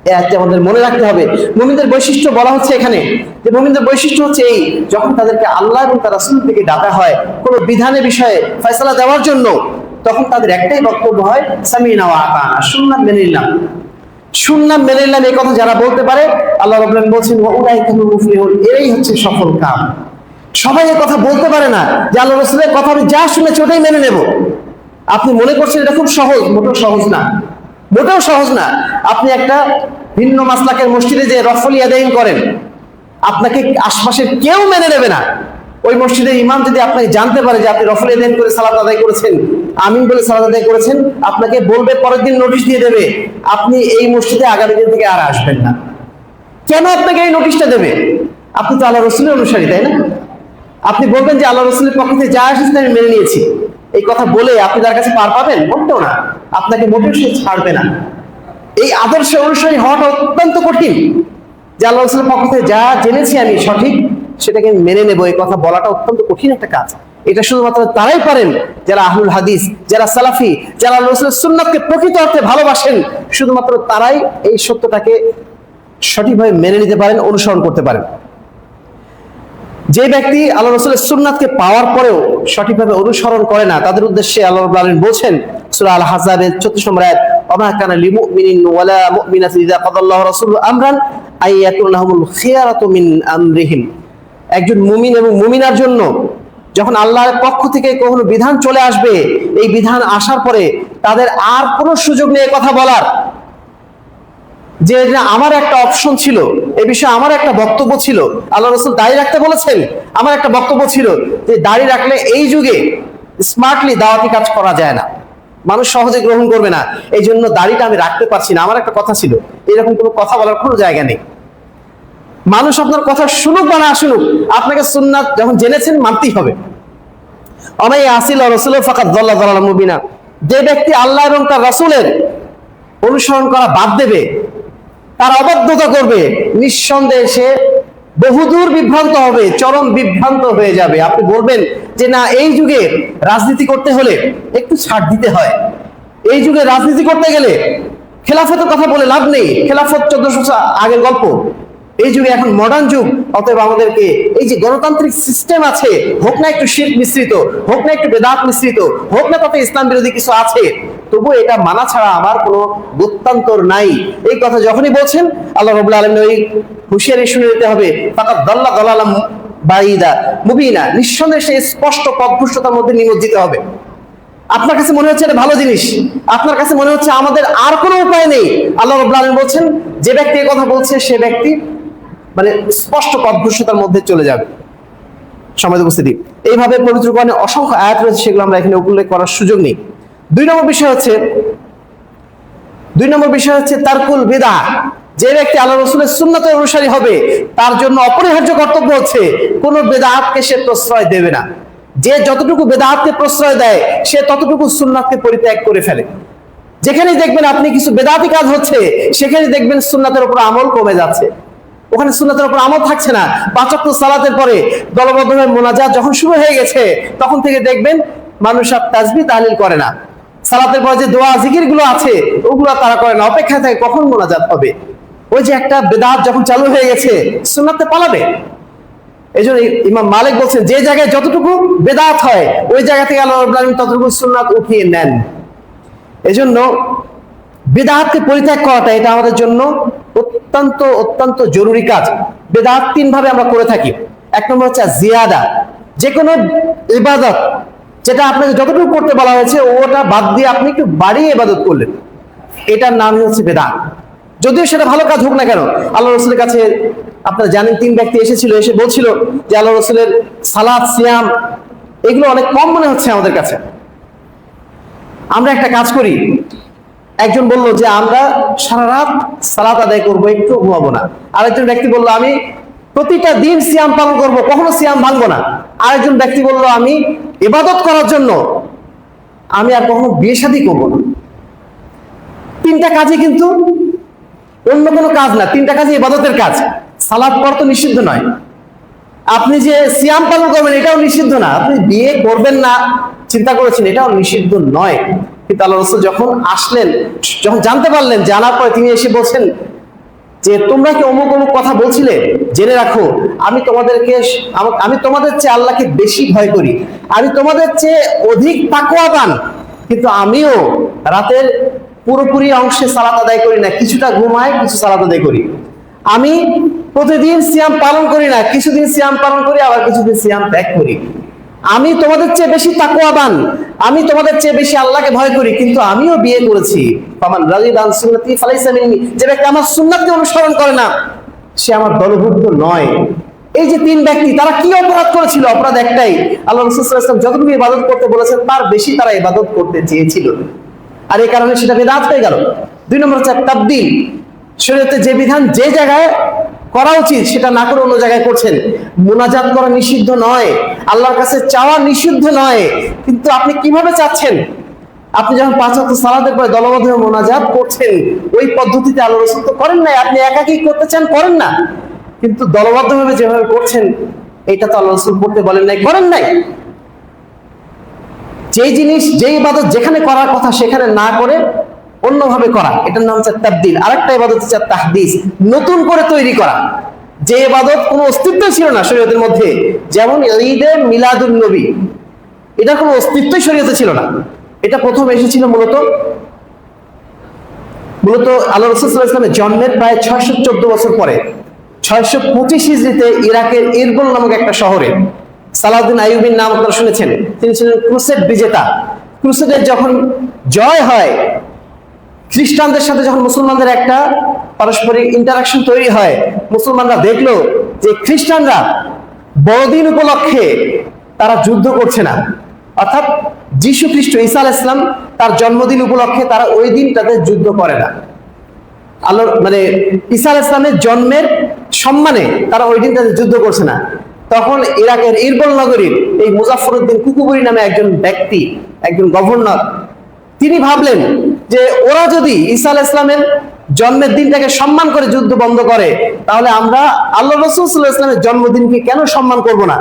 এই আয়াতটি আমাদের মনে রাখতে হবে। মুমিনদের বৈশিষ্ট্য বলা হচ্ছে এখানে, যে মুমিনদের বৈশিষ্ট্য হচ্ছে এই, যখন তাদেরকে আল্লাহ এবং তার রাসূল থেকে ডাকা হয় কোনো বিধানের বিষয়ে ফয়সালা দেওয়ার জন্য, তখন তাদের একটাই বক্তব্য হয় সামি'না ওয়া আতা'না, শুনলাম মেনে নিলাম। শুনলাম মেনে নিলাম, এই কথা যারা বলতে পারে আল্লাহ রাব্বুল আলামিন বলছেন উলাইকা হুমুল মুফলিহুন, এরাই হচ্ছে সফল কাম। সবাই এই কথা বলতে পারে না যে আল্লাহ রাসূলের কথা আমি যা শুনেছি ওটাই মেনে নেব। আপনি মনে করছেন এটা খুব সহজ, মোটেও সহজ না, মোটেও সহজ না। আপনি একটা ভিন্ন মাসলাকের মসজিদে যে রফলি আদায় করেন, আপনাকে আশপাশের কেউ মেনে নেবে না। ওই মসজিদের ইমাম যদি আপনাকে জানতে পারে যে আপনি রফলি আদায় করে সালাত আদায় করেছেন, আমিন বলে সালাত আদায় করেছেন, আপনাকে বলবে, পরের দিন নোটিশ দিয়ে দেবে আপনি এই মসজিদে আগামী দিন থেকে আর আসবেন না। কেন আপনাকে এই নোটিশটা দেবে? আপনি তো আল্লাহ রসুলের অনুসারী, তাই না? আপনি বলবেন যে আল্লাহ রসুলের পক্ষ থেকে যা এসেছে আমি মেনে নিয়েছি, এই কথা বলে আপনি তার কাছে পার পাবেন? মোটেও না, আপনাকে মোটেও সে ছাড়বে না। এই আদর্শে অনুসারী হওয়াটা অত্যন্ত কঠিন, যে আল্লাহ রসুলের পক্ষ থেকে যা জেনেছি আমি সঠিক, সেটাকে মেনে নেব, এই কথা বলাটা অত্যন্ত কঠিন একটা কাজ। এটা শুধুমাত্র তারাই পারেন যারা আহলুল হাদিস, যারা সালাফি, যারা আল্লাহ রাসূলের সুন্নাতকে প্রকৃত অর্থে ভালোবাসেন। শুধুমাত্র তারাই এই সত্যটাকে সঠিকভাবে মেনে নিতে পারেন, অনুসরণ করতে পারেন। যে ব্যক্তি আল্লাহ রাসূলের সুন্নাতকে পাওয়ার পরেও সঠিকভাবে অনুসরণ করে না, তাদের উদ্দেশ্যে আল্লাহ রাব্বুল আলামিন বলছেন সূরা আল আহজাবের 34 নম্বর আয়াত, ওয়া কানা লিমুমিনিন ওয়ালা মুমিনাতিন ইযা কাদাল্লাহু ওয়া রাসূলুহু আমরান আইয়াকুন লাহুমুল খিয়ারাতু মিন আমরিহিম। একজন মুমিন এবং মুমিনার জন্য যখন আল্লাহর পক্ষ থেকে কোনো বিধান চলে আসবে, এই বিধান আসার পরে তাদের আর কোনো সুযোগ নেই কথা বলার যে আমার একটা অপশন ছিল, এই বিষয়ে আমার একটা বক্তব্য ছিল। আল্লাহ রাসূল দাড়ি রাখতে বলেছেন, আমার একটা বক্তব্য ছিল যে দাড়ি রাখলে এই যুগে স্মার্টলি দাওয়াতি কাজ করা যায় না, মানুষ সহজে গ্রহণ করবে না, এই জন্য দাড়িটা আমি রাখতে পারছি না, আমার একটা কথা ছিল। এরকম কোনো কথা বলার কোনো জায়গা নেই। মানুষ আপনার কথা শুনুক বা না শুনুক, আপনাকে সুন্নাত যখন জেনেছেন মানতেই হবে। ওমাই ইয়াসিল রাসূলু ফাকাদ যাল্লা যালালাম মুবিনা, যে ব্যক্তি আল্লাহ এবং তার রাসূলের অনুসরণ করা বাদ দেবে, তার অবাধ্যতা করবে, নিঃসন্দেহে সে বহুদূর বিভ্রান্ত হবে, চরম বিভ্রান্ত হয়ে যাবে। আপনি বলবেন যে না, এই যুগে রাজনীতি করতে হলে একটু ছাড় দিতে হয়, এই যুগে রাজনীতি করতে গেলে খেলাফতের কথা বলে লাভ নেই, খেলাফত 1400 আগের গল্প। এই যুগে এখন মডার্ন যুগ, অতএব আমাদেরকে এই যে গণতান্ত্রিক সিস্টেম আছে, হোক না একটু শিরক মিশ্রিত, হোক না একটু বেদাত মিশ্রিত, হোক না তাতে ইসলাম বিরোধী কিছু আছে, তবু এটা মানা ছাড়া আমার কোনো গত্যান্তর নাই। এই কথা যখনই বলছেন আল্লাহ রাব্বুল আলামিন ওই হুঁশিয়ারি শুনে নিতে হবে, ফাকাদ দাল্লা দালালাম বাঈদা মুবিনা, নিঃসন্দেহে সে স্পষ্ট পথভ্রষ্টতার মধ্যে নিমজ্জিত হবে। আপনার কাছে মনে হচ্ছে এটা ভালো জিনিস, আপনার কাছে মনে হচ্ছে আমাদের আর কোনো উপায় নেই, আল্লাহ রাব্বুল আলামিন বলছেন যে ব্যক্তি এই কথা বলছে সে ব্যক্তি মানে স্পষ্ট পথভ্রষ্টতার মধ্যে চলে যাবে। সম্মানিত উপস্থিতি, এইভাবে পবিত্র কোরআনে অসংখ্য আয়াত রয়েছে, সেগুলো আমরা এখানে উল্লেখ করার সুযোগ নেই। দুই নম্বর বিষয় হচ্ছে তারকুল বিদআহ। যে ব্যক্তি আল্লাহ রাসূলের সুন্নাতের অনুসারী হবে, তার জন্য অপরিহার্য কর্তব্য হচ্ছে কোন বেদাতকে সে প্রশ্রয় দেবে না। যে যতটুকু বেদাতকে প্রশ্রয় দেয়, সে ততটুকু সুন্নাতকে পরিত্যাগ করে ফেলে। যেখানেই দেখবেন আপনি কিছু বেদাতি কাজ হচ্ছে, সেখানে দেখবেন সুন্নাতের উপর আমল কমে যাচ্ছে, ওখানে সুন্নাতের উপর আমল থাকছে না। 5 ওয়াক্ত সালাতের পরে দলবদ্ধভাবে মোনাজাত যখন শুরু হয়ে গেছে, তখন থেকে দেখবেন মানুষ আর তাসবিহ তাহলিল করে না, সালাতের পর যে দোয়া জিকির গুলো আছে ওগুলো তারা করে না, অপেক্ষা থাকে কখন মোনাজাত হবে। ওই যে একটা বেদাত যখন চালু হয়ে গেছে সুন্নাতে পালাবে। এই জন্য ইমাম মালিক বলছেন যে জায়গায় যতটুকু বেদাত হয় ওই জায়গা থেকে আল্লাহ রাব্বুল আলামিন ততটুকু সুন্নাত উঠিয়ে নেন। এজন্য বেদাতকে পরিত্যাগ করাটা এটা আমাদের জন্য অত্যন্ত অত্যন্ত জরুরি কাজ। বেদাত তিন ভাবে আমরা করে থাকি। এক নম্বর হচ্ছে জিয়াদা, যে কোনো ইবাদত যেটা আপনাকে যতটুকু করতে বলা হয়েছে ওটা বাদ দিয়ে আপনি একটু বাড়িয়ে ইবাদত করলেন, এটার নামই হচ্ছে বেদাত, যদিও সেটা ভালো কাজ হোক না কেন। আল্লাহ রসুলের কাছে আপনারা জানেন 3 ব্যক্তি এসেছিল, এসে বলছিল যে আল্লাহ রসুলের সালাত সিয়াম এগুলো অনেক কম মনে হচ্ছে আমাদের কাছে, আমরা একটা কাজ করি। একজন বলল যে আমরা সারা রাত সালাত আদায় করবো, একটু ঘুমাবো না। আরেকজন ব্যক্তি বলল আমি প্রতিটা দিন সিয়াম পালন করবো, কখনো সিয়াম ভাঙবো না। আরেকজন ব্যক্তি বলল আমি ইবাদত করার জন্য আমি আর কখনো বিয়ে শাদী করবো না। 3টা কাজই কিন্তু অন্য কোনো কাজ না, 3টা কাজই ইবাদতের কাজ। সালাত পড়া তো নিষিদ্ধ নয়, আপনি যে সিয়াম পালন করবেন এটাও নিষিদ্ধ না, আপনি বিয়ে করবেন না চিন্তা করেছেন এটাও নিষিদ্ধ নয়। কিন্তু আল্লাহ রাসূল যখন আসলেন, যখন জানতে পারলেন, জানার পরে তিনি এসে বলছেন যে তোমরা কি অমুক অমুক কথা বলছিলে, জেনে রাখো আমি তোমাদের চেয়ে আল্লাহকে বেশি ভয় করি, আমি তোমাদের চেয়ে অধিক তাকওয়াবান, কিন্তু আমিও রাতের পুরোপুরি অংশে সালাত আদায় করি না, কিছুটা ঘুমাই কিছু সালাত আদায় করি। আমি প্রতিদিন সিয়াম পালন করি না, কিছুদিন সিয়াম পালন করি আবার কিছুদিন সিয়াম ত্যাগ করি। আমি তোমাদের চেয়ে বেশি তাকওয়াবান, আমি তোমাদের চেয়ে বেশি আল্লাহকে ভয় করি, কিন্তু আমিও বিয়ে করেছি। ফামান রাগিবা আন সুন্নতি ফালাইসা মিন্নি, যে ব্যক্তি আমার সুন্নাতকে অনুসরণ করে না সে আমার দলভুক্ত নয়। এই যে 3 ব্যক্তি তারা কি অপরাধ করেছিল? অপরাধ একটাই, আল্লাহ রাসূল সাল্লাল্লাহু আলাইহি ওয়াসাল্লাম যতটুকু ইবাদত করতে বলেছেন তার বেশি তারা ইবাদত করতে চেয়েছিল, আর এই কারণে সেটা বিদআত হয়ে গেল। 2 নম্বর হচ্ছে তাবদীল, শরীয়তে যে বিধান যে জায়গায় করা উচিত সেটা না করে অন্য জায়গায় করছেন। মুনাজাত করা নিষিদ্ধ নয়, আল্লাহর কাছে চাওয়া নিষিদ্ধ নয়, কিন্তু আপনি কিভাবে চাচ্ছেন? আপনি যখন 5 ওয়াক্ত সালাতের পরে দলবদ্ধভাবে মুনাজাত করছেন ওই পদ্ধতিতে আল্লাহ রাসূল তো করেন নাই, আপনি একাকী করতে চান করেন না, কিন্তু দলবদ্ধভাবে যেভাবে করছেন এটা তো আল্লাহ রাসূল করতে বলেন নাই, করেন নাই। যেই জিনিস যেই ইবাদত যেখানে করার কথা সেখানে না করে অন্যভাবে করা, এটার নাম হচ্ছে তাবদীল। আরেকটা ইবাদত হচ্ছে তাহদিস, নতুন করে তৈরি করা। যে ইবাদত কোনো অস্তিত্ব ছিল না শরীয়তের মধ্যে, যেমন ঈদে মিলাদুন নবী, এটা কোনো অস্তিত্বই শরীয়তে ছিল না। এটা প্রথম এসেছিল মূলত আল্লাহ রাসূল সাল্লাল্লাহু আলাইহি ওয়াসাল্লামের জন্মের প্রায় 614 বছর পরে 625 হিজরিতে ইরাকের ইরবিল নামক একটা শহরে। সালাউদ্দিন আইয়ুবীর নাম আপনারা শুনেছেন, তিনি ছিলেন ক্রুসেড বিজেতা। ক্রুসেডের যখন জয় হয়, খ্রিস্টানদের সাথে যখন মুসলমানদের একটা পারস্পরিক ইন্টারাকশন তৈরি হয়, মুসলমানরা দেখলো যে খ্রিস্টানরা বড়দিন উপলক্ষে তারা যুদ্ধ করছে না, অর্থাৎ যীশু খ্রিস্ট ঈসা আলাইহিস সালাম তার জন্মদিন উপলক্ষে তারা ওই দিন তাদের যুদ্ধ করে না। আল্লাহ মানে ঈসা আলাইহিস সালামের জন্মের সম্মানে তারা ওই দিন তাদের যুদ্ধ করছে না। তখন ইরাকের ইরবিল নগরীর এই মুজাফফরউদ্দিন কুকুবুরি নামে একজন ব্যক্তি, একজন গভর্নর, তিনি ভাবলেন যে ওরা যদি ঈসা আলাইহিস সালামের জন্মের দিনটাকে সম্মান করে যুদ্ধ বন্ধ করে, তাহলে আমরা আল্লাহ রাসূল সাল্লাল্লাহু আলাইহি ওয়াসাল্লামের জন্মদিনকে কেন সম্মান করব না।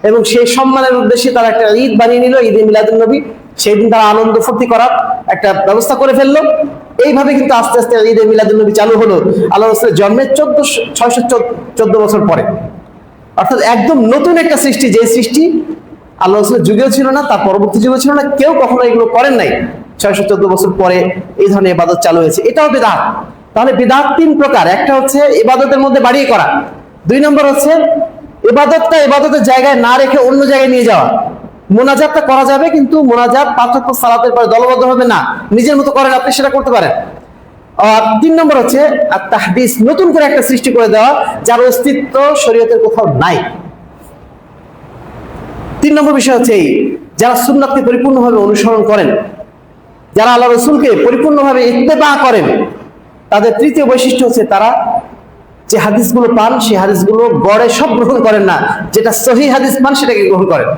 এবং সেই সম্মানের উদ্দেশ্যে তারা একটা ঈদ বানিয়ে নিল, ঈদে মিলাদুন নবী। সেই দিন তারা আনন্দ ফুর্তি করার একটা ব্যবস্থা করে ফেললো। এইভাবে কিন্তু আস্তে আস্তে ঈদে মিলাদুন নবী চালু হলো আল্লাহ রাসূলের জন্মের 614 বছর পরে। অর্থাৎ একদম নতুন একটা সৃষ্টি, যে সৃষ্টি আল্লাহ রাসূলের যুগেও ছিল না, তার পরবর্তী যুগেও ছিল না, কেউ কখনো এগুলো করেন নাই। 614 বছর পরে এই ধরনের ইবাদত চালু হয়েছে, এটাও বিদআত। তাহলে বিদআত 3 প্রকার, একটা হচ্ছে ইবাদতের মধ্যে বাড়িয়ে করা, 2 নম্বর হচ্ছে ইবাদতটা ইবাদতের জায়গায় না রেখে অন্য জায়গায় নিয়ে যাওয়া। মুনাজাতটা করা যাবে, কিন্তু মুনাজাত 5 ওয়াক্ত সালাতের পরে দলবদ্ধভাবে না, নিজের মতো করেন আপনি, সেটা করতে পারেন। আর 3 নম্বর হচ্ছে তাহদিস, নতুন করে একটা সৃষ্টি করে দেওয়া যার অস্তিত্ব শরীয়তের কোথাও নাই। 3 নম্বর বিষয় হচ্ছে এই, যারা সুন্নাতকে পরিপূর্ণভাবে অনুসরণ করেন, যারা আল্লাহ রাসূলকে পরিপূর্ণভাবে ইত্তেবা করেন, তাদের তৃতীয় বৈশিষ্ট্য হচ্ছে তারা যে হাদিসগুলো পান সেই হাদিসগুলো গড়ে সব গ্রহণ করেন না, যেটা সহিহ হাদিস পান সেটাকে গ্রহণ করেন।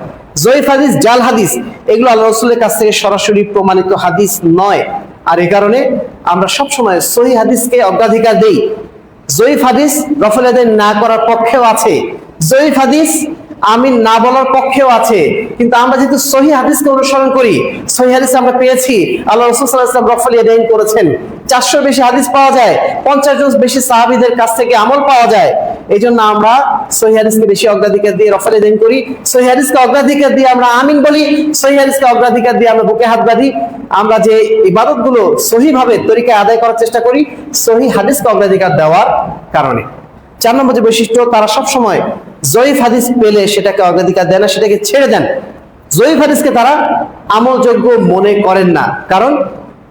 জয়ীফ হাদিস, জাল হাদিস এগুলো আল্লাহ রাসূলের কাছ থেকে সরাসরি প্রমাণিত হাদিস নয়, আর এই কারণে আমরা সব সময় সহিহ হাদিসকে অগ্রাধিকার দেই। জয়ীফ হাদিস রফল ইয়াদাইন না করার পক্ষেও আছে, জয়ীফ হাদিস আমিন না বলার পক্ষেও আছে, কিন্তু আমরা যেহেতু সহিহ হাদিসকে অনুসরণ করি, সহিহ হাদিস আমরা পেয়েছি আল্লাহ রাসূল সাল্লাল্লাহু আলাইহি ওয়াসাল্লাম রফল ইয়াদাইন করেছেন, 400 বেশি হাদিস পাওয়া যায়, 50 জন বেশি সাহাবীদের কাছ থেকে আমল পাওয়া যায়। এই জন্য আমরা সহিহ হাদিসকে বেশি অগ্রাধিকার দিয়ে রফল ইয়াদাইন করি, সহিহ হাদিসকে অগ্রাধিকার দিয়ে আমরা আমিন বলি, সহিহ হাদিসকে অগ্রাধিকার দিয়ে আমরা বুকে হাত বাঁধি। আমরা যে ইবাদতগুলো সহিভাবে তরিকায় আদায় করার চেষ্টা করি সহিহ হাদিসকে অগ্রাধিকার দেওয়ার কারণে। 4 নম্বর যে বৈশিষ্ট্য, তারা সব সময় জয়ীফ হাদিস পেলে সেটাকে অগ্রাধিকার দেয় না, সেটাকে ছেড়ে দেন। জয়ীফ হাদিসকে তারা আমলযোগ্য মনে করেন না, কারণ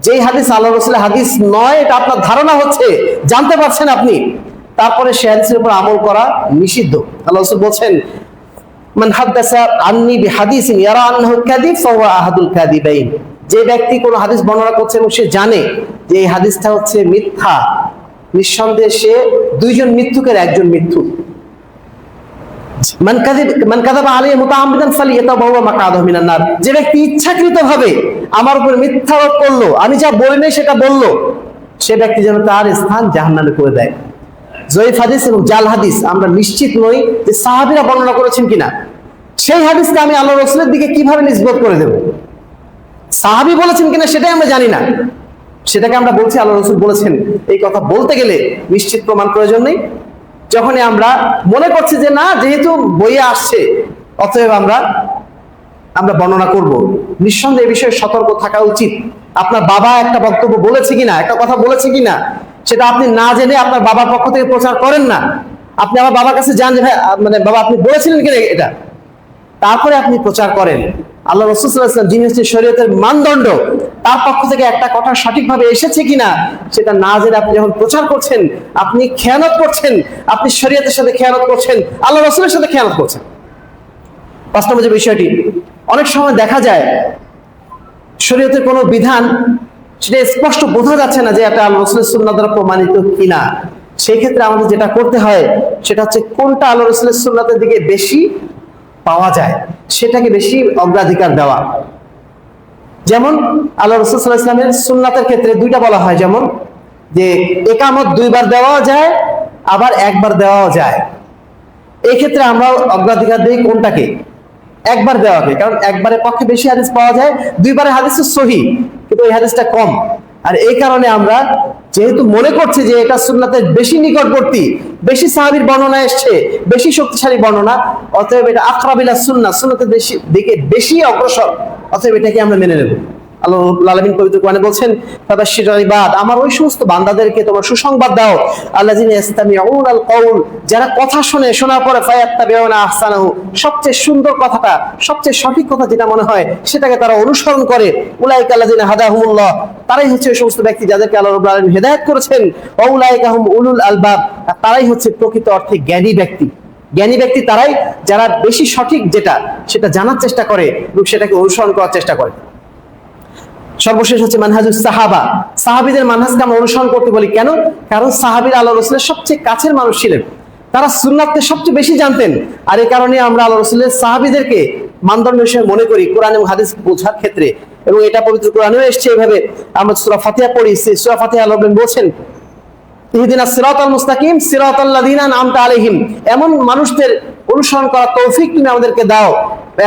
যেই হাদিস আল্লাহ রাসূলের হাদিস নয় এটা আপনার ধারণা হচ্ছে, জানতে পারছেন আপনি, তারপরে সে হাদিসের উপর আমল করা নিষিদ্ধ। আল্লাহ রাসূল বলেন, মান হাদাসা আন্নী বিহাদিসিন ইয়ারা আন্নাহু কাযিব ফাহুয়া আহাদুল কাযিবাইন। যে ব্যক্তি কোনো হাদিস বর্ণনা করছে এবং সে জানে যে এই হাদিসটা হচ্ছে মিথ্যা, নিঃসন্দেহে সে দুইজন মিথ্যুকের একজন মিথ্যু। মান কাযাবা আলাইহি মুতাআম্মিদান ফালিয়াতাবাওয়া মাকআদাহু মিনান নার। যে ব্যক্তি ইচ্ছাকৃতভাবে আমার উপর মিথ্যা আরোপ করলো, আমি যা বলি নাই সেটা বললো, সে ব্যক্তি যেন তার স্থান জাহান্নামে করে দেয়। জয়ীফ হাদিস এবং জাল হাদিস আমরা নিশ্চিত নই যে সাহাবীরা বর্ণনা করেছেন কিনা, সেই হাদিসকে আমি আল্লাহ রাসূলের দিকে কিভাবে নিসবত করে দেব? সাহাবী বলেছেন কিনা সেটাই আমরা জানি না, সেটাকে আমরা বলছি আল্লাহ রাসূল বলেছেন। এই কথা বলতে গেলে নিশ্চিত প্রমাণ প্রয়োজন নেই। যখনই আমরা মনে করছি যে না, যেহেতু বইয়ে আসছে অতএব আমরা বর্ণনা করব, নিঃসন্দেহে এই বিষয়ে সতর্ক থাকা উচিত। আপনার বাবা একটা বক্তব্য বলেছে কিনা, একটা কথা বলেছে কিনা, সেটা আপনি না জেনে আপনার বাবার পক্ষ থেকে প্রচার করেন না। আপনি আমার বাবার কাছে যান যে ভাই বাবা আপনি বলেছিলেন কিনা এটা, তারপরে আপনি প্রচার করেন। আল্লাহ রাসূল সাল্লাল্লাহু আলাইহি ওয়াসাল্লাম যিনি হচ্ছে শরীয়তের মানদণ্ড, তার পক্ষ থেকে একটা কথা সঠিকভাবে এসেছে কিনা সেটা না জেনে আপনি যখন প্রচার করছেন, আপনি খেয়ানত করছেন, আপনি শরীয়তের সাথে খেয়ানত করছেন, আল্লাহ রাসূলের সাথে খেয়ানত করছেন। 5 নম্বর যে বিষয়টি, অনেক সময় দেখা যায় শরীয়তের কোনো বিধান সেটা স্পষ্ট বোঝা যাচ্ছে না যে এটা আল্লাহ রাসূলের সুন্নাহ দ্বারা প্রমাণিত কিনা। সেই ক্ষেত্রে আমাদের যেটা করতে হয় সেটা হচ্ছে কোনটা আল্লাহ রাসূলের সুন্নাতের দিকে বেশি পাওয়া যায় সেটাকে বেশি অগ্রাধিকার দেওয়া। যেমন আল্লাহ রাসূল সাল্লাল্লাহু আলাইহি ওয়াসাল্লামের সুন্নাতের ক্ষেত্রে দুইটা বলা হয়, যেমন যে ইকামত 2 বার দেওয়াও যায় আবার 1 বার দেওয়াও যায়। এই ক্ষেত্রে আমরা অগ্রাধিকার দেই কোনটাকে? 1 বার দেওয়াকে, কারণ 1 বারের পক্ষে বেশি হাদিস পাওয়া যায়, 2 বারের হাদিস সহিহ কিন্তু এই হাদিসটা কম। আর এই কারণে আমরা যেহেতু মনে করছি যে এটা সুন্নাতের বেশি নিকটবর্তী, বেশি সাহাবীর বর্ণনা এসছে, বেশি শক্তিশালী বর্ণনা, অতএব এটা আকরাব ইলা সুন্নাহ, সুন্নাতের দিকে বেশি অগ্রসর, অতএব এটাকে আমরা মেনে নেব। আল্লাহ রাব্বুল আলামিন পবিত্র কোরআনে বলছেন, ফাবাশশিরুল ইবাদ, আমার ওই সমস্ত বান্দাদেরকে তোমার সুসংবাদ দাও, আল্লাযিনা ইসতামিউনাল কওল, যারা কথা শুনে, শোনার পরে ফায়াত্তাবিউনা আহসানাহু, সবচেয়ে সুন্দর কথাটা, সবচেয়ে সঠিক কথা যেটা মনে হয় সেটাকে তারা অনুসরণ করে। উলাইকা আল্লাযিনা হাদাহুমুল্লাহ, তারাই হচ্ছে ওই সমস্ত ব্যক্তি যাদেরকে আল্লাহ রাব্বুল আলামিন হেদায়েত করেছেন। ওয়া উলাইকা হুম উলুল আলবাব, তারাই হচ্ছে প্রকৃত অর্থে জ্ঞানী ব্যক্তি। জ্ঞানী ব্যক্তি তারাই যারা বেশি সঠিক যেটা সেটা জানার চেষ্টা করে এবং সেটাকে অনুসরণ করার চেষ্টা করে। সর্বশেষ হচ্ছে মানহাজুস সাহাবা, সাহাবীদের মানহাজকে আমরা অনুসরণ করতে বলি কেন? কারণ সাহাবীরা আল্লাহ রাসূলের সবচেয়ে কাছের মানুষ ছিলেন, তারা সুন্নাতকে সবচেয়ে বেশি জানতেন। আর এই কারণে আমরা আল্লাহ রাসূলের সাহাবীদেরকে মানদণ্ড হিসেবে মনে করি কোরআন এবং হাদিস বোঝার ক্ষেত্রে, এবং এটা পবিত্র কোরআনেও এসেছে এইভাবে। আমরা সূরা ফাতিহা পড়ি, সেই সূরা ফাতিহা আল্লাহ বলছেন, ইহদিনাস সিরাতাল মুস্তাকিম সিরাতাল লাযিনা আন'আমতা আলাইহিম, এমন মানুষদের অনুসরণ করার তৌফিক তুমি আমাদেরকে দাও,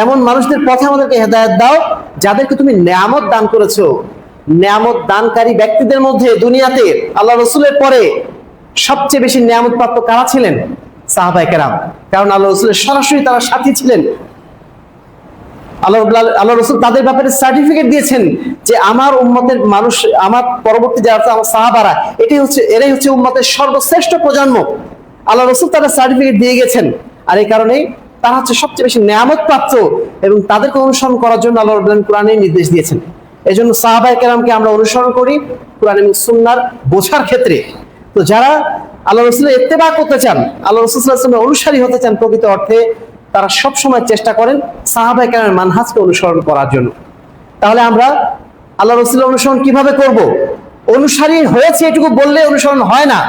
এমন মানুষদের পথে আমাদেরকে হেদায়েত দাও যাদেরকে তুমি নেয়ামত দান করেছো। নেয়ামত দানকারী ব্যক্তিদের মধ্যে দুনিয়াতে আল্লাহ রাসূলের পরে সবচেয়ে বেশি নেয়ামত প্রাপ্ত কারা ছিলেন? সাহাবায়ে কেরাম, কারণ আল্লাহ রাসূলের সরাসরি তারা সাথী ছিলেন। আল্লাহ রাসূল তাদের ব্যাপারে সার্টিফিকেট দিয়েছেন যে আমার উম্মতের মানুষ, আমার পরবর্তী যারা আমার সাহাবারা, এরাই হচ্ছে উম্মতের সর্বশ্রেষ্ঠ প্রজন্ম। আল্লাহ রাসূল তারা সার্টিফিকেট দিয়ে গেছেন। আর এই কারণেই তারা হচ্ছে সবচেয়ে বেশি নেয়ামত প্রাপ্ত, এবং তাদেরকে অনুসরণ করার জন্য আল্লাহ রাব্বুল আলামিন কোরআনে নির্দেশ দিয়েছেন। এই জন্য সাহাবায়ে কেরামকে আমরা অনুসরণ করি কোরআন এবং সুন্নাহর বোঝার ক্ষেত্রে। তো যারা আল্লাহ রাসূলের ইত্তেবা করতে চান, আল্লাহ রাসূল সাল্লাল্লাহু আলাইহি ওয়াসাল্লামের অনুসারী হতে চান প্রকৃত অর্থে, তারা সব সময় চেষ্টা করেন সাহাবায়ে কেরামের মানহাজকে অনুসরণ করার জন্য। তাহলে আমরা আল্লাহ রাসূলের অনুসরণ কিভাবে করব? অনুসারী হয়েছে এটুকু বললে অনুসরণ হয় না।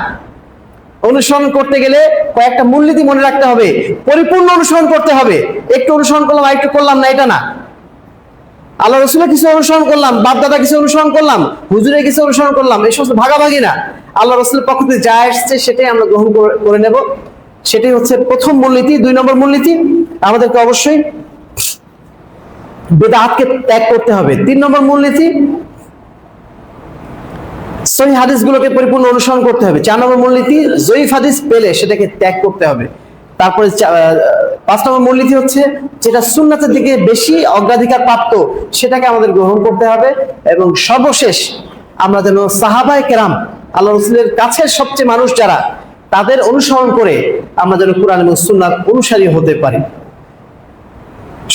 অনুসরণ করতে গেলে কয়েকটা মূলনীতি মনে রাখতে হবে, পরিপূর্ণ অনুসরণ করতে হবে। একটু অনুসরণ করলাম আর একটু করলাম না, এটা না। আল্লাহ রাসূলের কিছু অনুসরণ করলাম, বাপ দাদা কিছু অনুসরণ করলাম, হুজুরের কিছু অনুসরণ করলাম, এই সমস্ত ভাগাভাগি না। আল্লাহ রাসূলের পক্ষ থেকে যা এসেছে সেটাই আমরা গ্রহণ করে নেব। সেটাই হচ্ছে প্রথম মূলনীতি। 2 নম্বর মূলনীতি, আমাদেরকে অবশ্যই বিদআতকে ত্যাগ করতে হবে। 3 নম্বর মূলনীতি, সহিহ হাদিসগুলোকে পরিপূর্ণ অনুসরণ করতে হবে। 4 নম্বর মূলনীতি, জয়ীফ হাদিস পেলে সেটাকে ত্যাগ করতে হবে। তারপরে 5 নম্বর মূলনীতি হচ্ছে যেটা সুন্নাতের দিকে বেশি অগ্রাধিকার প্রাপ্ত সেটাকে আমাদের গ্রহণ করতে হবে। এবং সর্বশেষ আমরা যেন সাহাবায়ে কেরাম, আল্লাহ রাসূলের কাছের সবচেয়ে মানুষ যারা, তাদের অনুসরণ করে আমরা যেন কুরআন এবং সুন্নাত অনুসারী হতে পারি।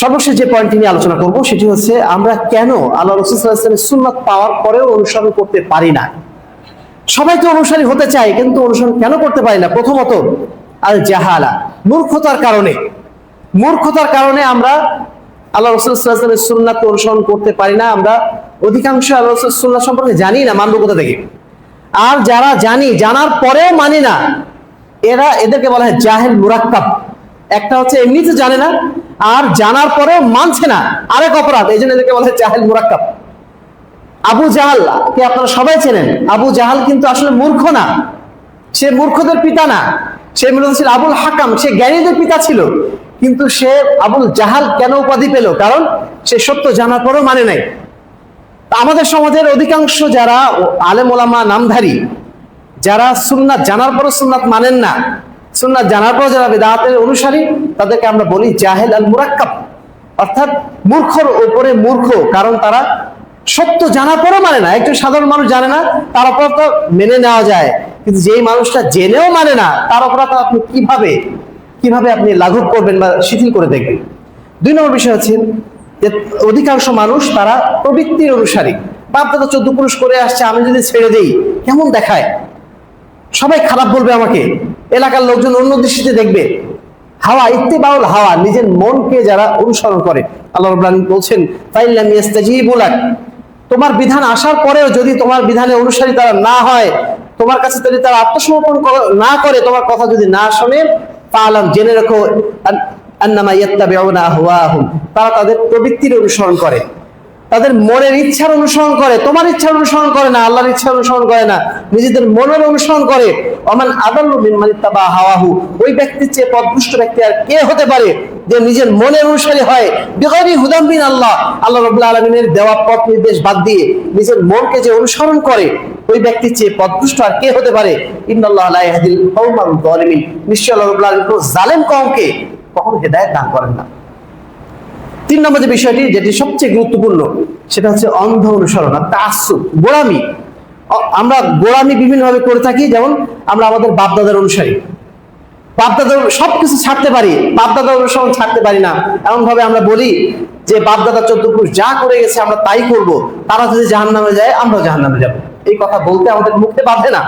সর্বশেষ যে পয়েন্টটি নিয়ে আলোচনা করব সেটি হচ্ছে আমরা কেন আল্লাহ রাসূল সাল্লাল্লাহু আলাইহি ওয়াসাল্লামের সুন্নাত পাওয়ার পরেও অনুসরণ করতে পারি না। সবাই তো অনুসারী হতে চায়, কিন্তু অনুসরণ কেন করতে পারি না? প্রথমত আল জাহালা, মূর্খতার কারণে আমরা আল্লাহ রাসূল সাল্লাল্লাহু আলাইহি ওয়াসাল্লামের সুন্নাত অনুসরণ করতে পারি না। আমরা অধিকাংশ আল্লাহ রাসূলের সুন্নাত সম্পর্কে জানি না, মানব কোথা থেকে? আর যারা জানার পরেও মানি না, এদেরকে বলা হয় জাহেল মুরাক্কাব। একটা হচ্ছে এমনিতে জানে না, আর জানার পরেও মানছে না, আরেক অপরাধ। এই জন্য এদেরকে বলা হয় জাহেল মুরাক্কাব। আবু জাহাল কে আপনারা সবাই চেনেন। আবু জাহাল কিন্তু আসলে মূর্খ না, সে মূর্খদের পিতা না, সে মূলত ছিল আবুল হাকাম, সে জ্ঞানীদের পিতা ছিল। কিন্তু সে আবুল জাহাল কেন উপাধি পেল? কারণ সে সত্য জানার পরেও মানে নাই। আমাদের সমাজের অধিকাংশ যারা আলেম ওলামা নামধারী, যারা সুন্নাত জানার পরও সুন্নাত মানেন না, সুন্নাত জানার পর যারা বিদআতের অনুসারী, তাদেরকে আমরা বলি জাহেল আল মুরাক্কাব, অর্থাৎ মূর্খর উপরে মূর্খ। কারণ তারা সত্য জানার পরও মানে না। একজন সাধারণ মানুষ জানে না, তার অপরাধ তো মেনে নেওয়া যায়, কিন্তু যেই মানুষটা জেনেও মানে না, তার অপরাধ আপনি কিভাবে আপনি লাঘব করবেন বা শিথিল করে দেখবেন? 2 নম্বর বিষয় হচ্ছে যে অধিকাংশ মানুষ তারা প্রবৃত্তির অনুসারী। বাপ দাদা 14 পুরুষ করে আসছে, আমি যদি ছেড়ে দেই কেমন দেখায়, সবাই খারাপ বলবে আমাকে, এলাকার লোকজন অন্য দৃষ্টিতে দেখবে। হাওয়া, ইত্তিবাউল হাওয়া, নিজের মনকে যারা অনুসরণ করে, আল্লাহ রাব্বুল আলামিন বলছেন ফাইল্লাম ইয়াস্তাজিবু লাক, তোমার বিধান আসার পরেও যদি তোমার বিধানের অনুসারী তারা না হয়, তোমার কাছে যদি তারা আত্মসমর্পণ না করে, তোমার কথা যদি না শোনে, ফাআলাম, জেনে রাখো, আন্নামা ইয়াত্তাবিউনা আহওয়াহুম, তারা তাদের প্রবৃত্তির অনুসরণ করে, তাদের মনের ইচ্ছার অনুসরণ করে, তোমার ইচ্ছার অনুসরণ করে না, আল্লাহর ইচ্ছার অনুসরণ করে না, নিজেদের মনের অনুসরণ করে। ওমান আদাল্লু মিম্মান ইত্তাবা হাওয়াহু, ওই ব্যক্তির চেয়ে পথভ্রষ্ট ব্যক্তি আর কে হতে পারে যে নিজের মনের অনুসারী হয়? বিগাইরি হুদাম মিন আল্লাহ, আল্লাহ রাব্বুল আলামিনের দেওয়া পথ নির্দেশ বাদ দিয়ে নিজের মনকে যে অনুসরণ করে, ওই ব্যক্তির চেয়ে পথভ্রষ্ট আর কে হতে পারে? ইন্নাল্লাহা লা ইয়াহদিল কওমাল যালিমিন, নিশ্চয়ই আল্লাহ রাব্বুল আলামিন জালেম কওমকে কখনো হেদায়েত দান করেন না। 3 নম্বর যে বিষয়টি, যেটি সবচেয়ে গুরুত্বপূর্ণ, সেটা হচ্ছে অন্ধ অনুসরণ আর তাআসসুব, গোলামি। আমরা গোলামি বিভিন্নভাবে করে থাকি। যেমন আমরা আমাদের বাপদাদার অনুসারী, বাপদাদার সবকিছু ছাড়তে পারি, বাপদাদার অনুসরণ ছাড়তে পারি না। এমন ভাবে আমরা বলি যে বাপদাদা 14 পুরুষ যা করে গেছে আমরা তাই করব, তারা যদি জাহান্নামে যায় আমরাও জাহান্নামে যাব। এই কথা বলতে আমাদের মুখে বাধে না,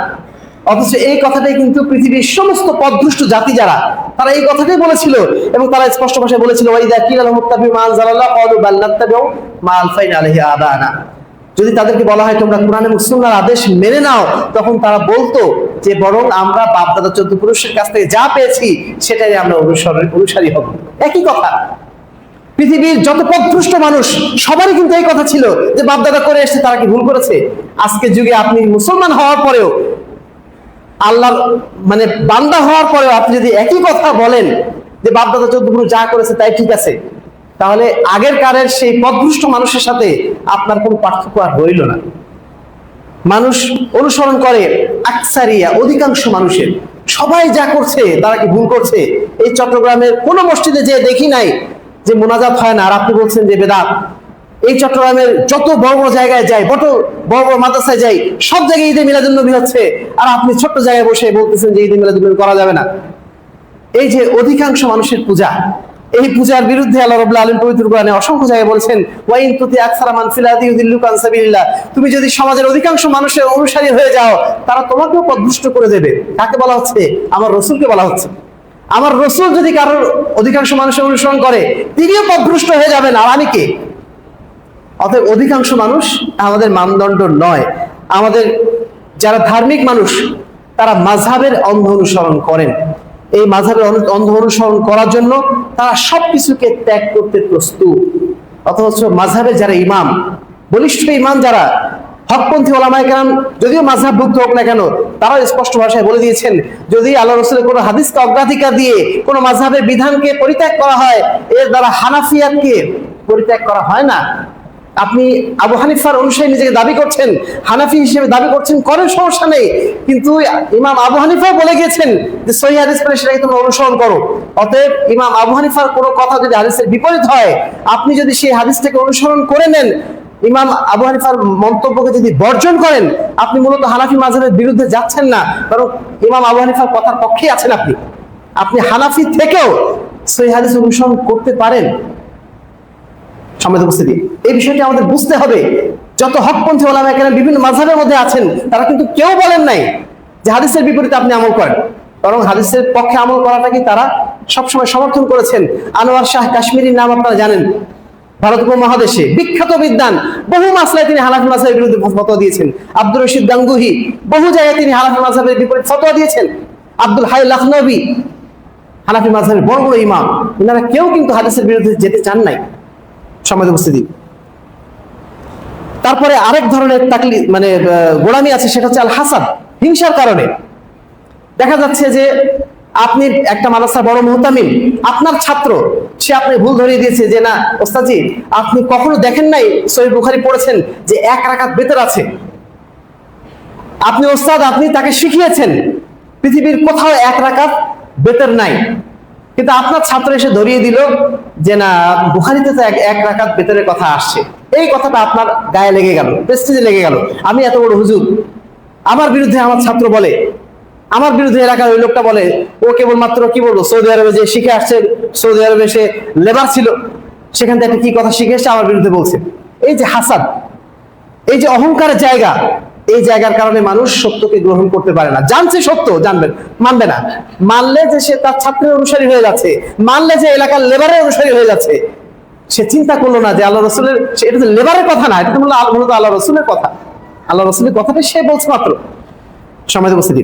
অথচ এই কথাটাই কিন্তু পৃথিবীর সমস্ত পথভ্রষ্ট জাতি যারা, তারা এই কথাটাই বলেছিল। এবং তারা স্পষ্ট ভাষায় বলেছিল ওয়াইদা কিলা লাহুম ইত্তাবিউ মা আনজালাল্লাহ ক্বালু বাল নাত্তাবিউ মা আলফাইনা আলাইহি আবানা, যদি তাদেরকে বলা হয় তোমরা কোরআন এবং সুন্নাহর আদেশ মেনে নাও, তখন তারা বলতো যে বরং আমরা বাপ দাদা 14 পুরুষের কাছ থেকে যা পেয়েছি সেটাই আমরা অনুসারী হব। একই কথা। পৃথিবীর যত পথভ্রষ্ট মানুষ সবারই কিন্তু এই কথা ছিল যে বাপ দাদা করে এসেছে, তারা কি ভুল করেছে? আজকের যুগে আপনি মুসলমান হওয়ার পরেও, আল্লাহর মানে বান্দা হওয়ার পরেও আপনি যদি একই কথা বলেন যে বাপ দাদা 14 পুরুষ যা করেছে তাই ঠিক আছে, তাহলে আগের কারের সেই পথভ্রষ্ট মানুষের সাথে আপনার কোনো পার্থক্য আর রইল না। মানুষ অনুসরণ করে আকসারিয়া, অধিকাংশ মানুষের, সবাই যা করছে তারা কি ভুল করছে? এই চট্টগ্রামের কোনো মসজিদে যে দেখি নাই যে মোনাজাত হয় না, আর আপনি বলছেন যে বেদাত। এই চট্টগ্রামের যত বড় বড় জায়গায় যাই, বড় বড় মাদ্রাসায় যাই, সব জায়গায় ঈদে মিলাদুন্নবী হচ্ছে, আর আপনি ছোট্ট জায়গায় বসে বলতেছেন যে ঈদে মিলাদুন্নবী করা যাবে না। এই যে অধিকাংশ মানুষের পূজা, এই পূজার বিরুদ্ধে আল্লাহ রাব্বুল আলামিন পবিত্র কোরআনে অসংখ্য জায়গায় বলেছেন ওয়া ইন তুতি আকসারা মান ফিল আরদি ইউদিল্লুকা আন সাবিলিল্লাহ, তুমি যদি সমাজের অধিকাংশ মানুষের অনুসারী হয়ে যাও, তারা তোমাকেও পথভ্রষ্ট করে দেবে। কাকে বলা হচ্ছে? আমার রাসূলকে বলা হচ্ছে। আমার রাসূল যদি কারোর অধিকাংশ মানুষের অনুসরণ করে, তিনিও পথভ্রষ্ট হয়ে যাবেন, আর আমি কে? অতএব অধিকাংশ মানুষ আমাদের মানদণ্ড নয়। আমাদের যারা ধার্মিক মানুষ তারা মাযহাবের অন্ধ অনুসরণ করেন। এই মাযহাবের অন্ধ অনুসরণ করার জন্য তারা সবকিছুকে ত্যাগ করতে প্রস্তুত। অথচ মাযহাবের যারা ইমাম, বলিষ্ঠ ইমাম যারা, হকপন্থী ওলামায়ে কেরাম যদিও মাযহাবভুক্ত হোক না কেন, তারাও স্পষ্ট ভাষায় বলে দিয়েছেন, যদি আল্লাহ রাসূলের কোনো হাদিসকে অগ্রাধিকার দিয়ে কোনো মাযহাবের বিধানকে পরিত্যাগ করা হয়, এর দ্বারা হানাফিয়াতকে পরিত্যাগ করা হয় না। আপনি আবু হানিফার অনুসারী নিজেকে দাবি করছেন, হানাফি হিসেবে দাবি করছেন, করেন, সমস্যা নেই, কিন্তু ইমাম আবু হানিফা বলে গেছেন যে সহিহ হাদিস পেলে সেটাকে তোমরা অনুসরণ করো। অতএব ইমাম আবু হানিফার কোনো কথা যদি হাদিসের বিপরীত হয়, আপনি যদি সেই হাদিসটাকে অনুসরণ করে নেন, ইমাম আবু হানিফার মন্তব্যকে যদি বর্জন করেন, আপনি মূলত হানাফি মাযহাবের বিরুদ্ধে যাচ্ছেন না, বরং ইমাম আবু হানিফার কথার পক্ষেই আছেন। আপনি হানাফি থেকেও সহিহ হাদিস অনুসরণ করতে পারেন। সম্মানিত উপস্থিতি, এই বিষয়টি আমাদের বুঝতে হবে। যত হকপন্থী ওলামায়ে কেরাম বিভিন্ন মাযহাবের মধ্যে আছেন, তারা কিন্তু কেউ বলেন নাই যে হাদিসের বিপরীতে আপনি আমল করেন, বরং হাদিসের পক্ষে আমল করাটাকে তারা সবসময় সমর্থন করেছেন। আনোয়ার শাহ কাশ্মীরির নাম আপনারা জানেন, ভারত উপমহাদেশে বিখ্যাত বিদ্বান, বহু মাসলায় তিনি হানাফি মাযহাবের বিরুদ্ধে ফতোয়া দিয়েছেন। আব্দুর রশিদ গাঙ্গুহি বহু জায়গায় তিনি হানাফি মাযহাবের বিপরীতে ফতোয়া দিয়েছেন। আব্দুল হাই লখনবী হানাফি মাযহাবের বড় বড় ইমাম, এনারা কেউ কিন্তু হাদিসের বিরুদ্ধে যেতে চান নাই। সম্মানিত উপস্থিতি, তারপরে আরেক ধরনের গোলামি আছে, সেটা হচ্ছে আল হাসাদ, হিংসার কারণে। দেখা যাচ্ছে যে আপনি একটা মাদ্রাসার বড় মুহতামিম, আপনার ছাত্র, সে আপনি ভুল ধরিয়ে দিয়েছে যে না ওস্তাদজি, আপনি কখনো দেখেন নাই সহিহ বুখারী পড়েছেন যে 1 রাকাত বেতর আছে। আপনি ওস্তাদ, আপনি তাকে শিখিয়েছেন পৃথিবীর কোথাও 1 রাকাত বেতর নাই, কিন্তু আপনার ছাত্র এসে ধরিয়ে দিল যে না বুখারীতে তো 1 রাকাত বেতরের কথা আসছে। এই কথাটা আপনার গায়ে লেগে গেল, প্রেস্টিজে লেগে গেল। আমি এত বড় হুজুর, আমার বিরুদ্ধে আমার ছাত্র বলে, আমার বিরুদ্ধে এলাকার ওই লোকটা বলে, ও কেবলমাত্র কি বলবো সৌদি আরবে যে শিখে আসছে, সৌদি আরবে সে লেবার ছিল, সেখান থেকে একটা কি কথা শিখে এসে আমার বিরুদ্ধে বলছে। এই যে হাসাদ, এই যে অহংকারের জায়গা, এই জায়গার কারণে মানুষ সত্যকে গ্রহণ করতে পারে না। জানছে সত্য, জানবেন, মানবে না। মানলে যে সে তার ছাত্রের অনুসারী হয়ে যাচ্ছে, মানলে যে এলাকার লেবারের অনুসারী হয়ে যাচ্ছে, সে চিন্তা করলো না যে আল্লাহ রসুলের, এটা তো লেবারের কথা না, এটা তো মূলত আল্লাহ রসুলের কথা। আল্লাহ রসুলের কথাটা সে বলছে মাত্র। সম্মানিত উপস্থিতি,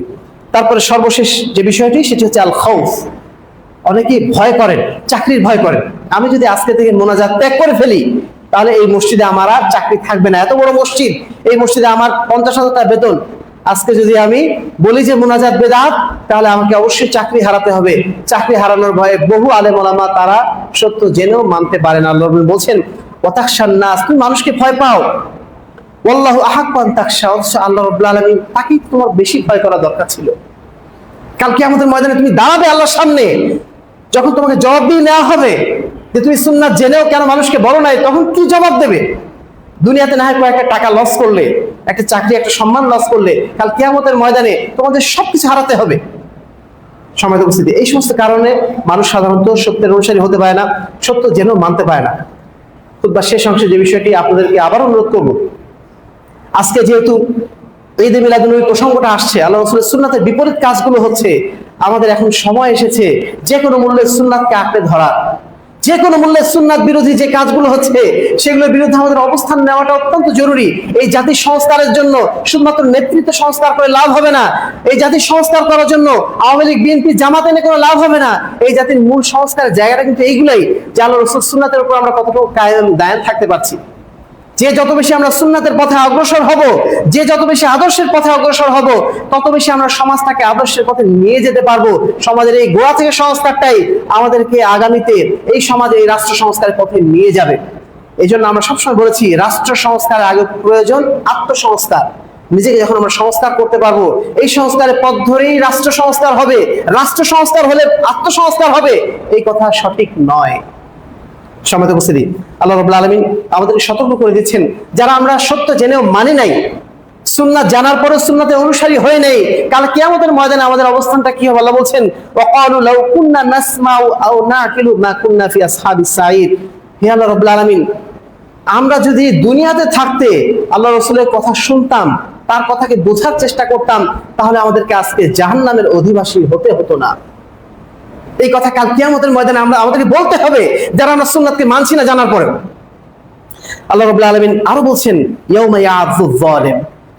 তারপরে সর্বশেষ যে বিষয়টি, সেটি হচ্ছে আল খাউফ। অনেকেই ভয় করেন, চাকরির ভয় করেন। আমি যদি আজকে থেকে মোনাজাত ত্যাগ করে ফেলি, তাহলে এই মসজিদে আমার আর চাকরি থাকবে না। এত বড় মসজিদ, এই মসজিদে আমার 50,000 টাকা বেতন, আজকে যদি আমি বলি যে মুনাজাত বেদাত, তাহলে আমাকে অবশ্যই চাকরি হারাতে হবে। চাকরি হারানোর ভয়ে বহু আলেম ওলামা তারা সত্য জেনেও মানতে পারে না। আল্লাহ বলছেন ওয়াতাখশান নাস, তুমি মানুষকে ভয় পাও, ওয়াল্লাহু আহাক্কু আন তাখশা, আল্লাহ রাব্বুল আলামিন তাকেই তোমার বেশি ভয় করা দরকার ছিল। কাল কিয়ামতের ময়দানে তুমি দাঁড়াবে আল্লাহর সামনে, যখন তোমাকে জবাব দিয়ে নেওয়া হবে যে তুমি সুন্নাত জেনেও কেন মানুষকে বলো নাই, তখন কি জবাব দেবে? দুনিয়াতে না হয় কয়েকটা টাকা লস করলে, একটা চাকরি, একটা সম্মান লস করলে, কাল কিয়ামতের ময়দানে তোমাদের সবকিছু হারাতে হবে। সম্মানিত উপস্থিতি, এই সমস্ত কারণে মানুষ সাধারণত সত্যের অনুসারী হতে পারে না, সত্য জেনেও মানতে পারে না। খুতবা শেষ অংশে যে বিষয়টি আপনাদেরকে আবার অনুরোধ করব, আজকে যেহেতু ঈদে মিলাদুন্নবী প্রসঙ্গটা আসছে, আল্লাহ রাসূলের সুন্নাতের বিপরীত কাজগুলো হচ্ছে, আমাদের এখন সময় এসেছে যে কোনো মূল্যে সুন্নাতকে আঁকড়ে ধরা। যে কোনো মূল্যে সুন্নাত বিরোধী যে কাজগুলো হচ্ছে, সেগুলোর বিরুদ্ধে আমাদের অবস্থান নেওয়াটা অত্যন্ত জরুরি। এই জাতির সংস্কারের জন্য শুধুমাত্র নেতৃত্ব সংস্কার করে লাভ হবে না। এই জাতির সংস্কার করার জন্য আওয়ামী লীগ, বিএনপি, জামাত এনে কোনো লাভ হবে না। এই জাতির মূল সংস্কারের জায়গাটা কিন্তু এইগুলাই, যে আল্লাহ রাসূল সুন্নাতের উপর আমরা কতটুকু কায়েম দায়েম থাকতে পারছি। যে যত বেশি আমরা সুন্নাতের পথে অগ্রসর হব, যে যত বেশি আদর্শের পথে অগ্রসর হব, তত বেশি আমরা সমাজটাকে আদর্শের পথে নিয়ে যেতে পারবো। সমাজের এই গোড়া থেকে সংস্কারটাই আমাদেরকে আগামীতে এই সমাজে, এই রাষ্ট্র সংস্কারের পথে নিয়ে যাবে। এই জন্য আমরা সবসময় বলেছি, রাষ্ট্র সংস্কারের আগে প্রয়োজন আত্মসংস্কার। নিজেকে যখন আমরা সংস্কার করতে পারবো, এই সংস্কারের পথ ধরেই রাষ্ট্র সংস্কার হবে। রাষ্ট্র সংস্কার হলে আত্মসংস্কার হবে, এই কথা সঠিক নয়। সম্মানিত উপস্থিতি, আল্লাহ রাব্বুল আলামিন আমাদেরকে সতর্ক করে দিচ্ছেন, যারা আমরা সত্য জেনেও মানি নাই, সুন্নাত জানার পরে সুন্নাতের অনুসারী হয়ে নেই, কাল কিয়ামতের ময়দানে আমাদের অবস্থানটা কি হবে? আল্লাহ বলছেন ওয়াকালু লাউ কুননা নাসমাউ আও নাকিলু মা কুননা ফি আসহাবিস সাঈদ। হে আল্লাহ রাব্বুল আলামিন, আমরা যদি দুনিয়াতে থাকতে আল্লাহ রাসূলের কথা শুনতাম, তার কথাকে বোঝার চেষ্টা করতাম, তাহলে আমাদেরকে আজকে জাহান্নামের অধিবাসী হতে হতো না। এই কথা কাল কিয়ামতের ময়দানে আমাদেরকে বলতে হবে, যারা আমরা সুন্নাতকে মানছি না জানার পরে। আল্লাহ রাব্বুল আলামিন আরো বলছেন ইয়াউমা ইয়াযুয যালিম,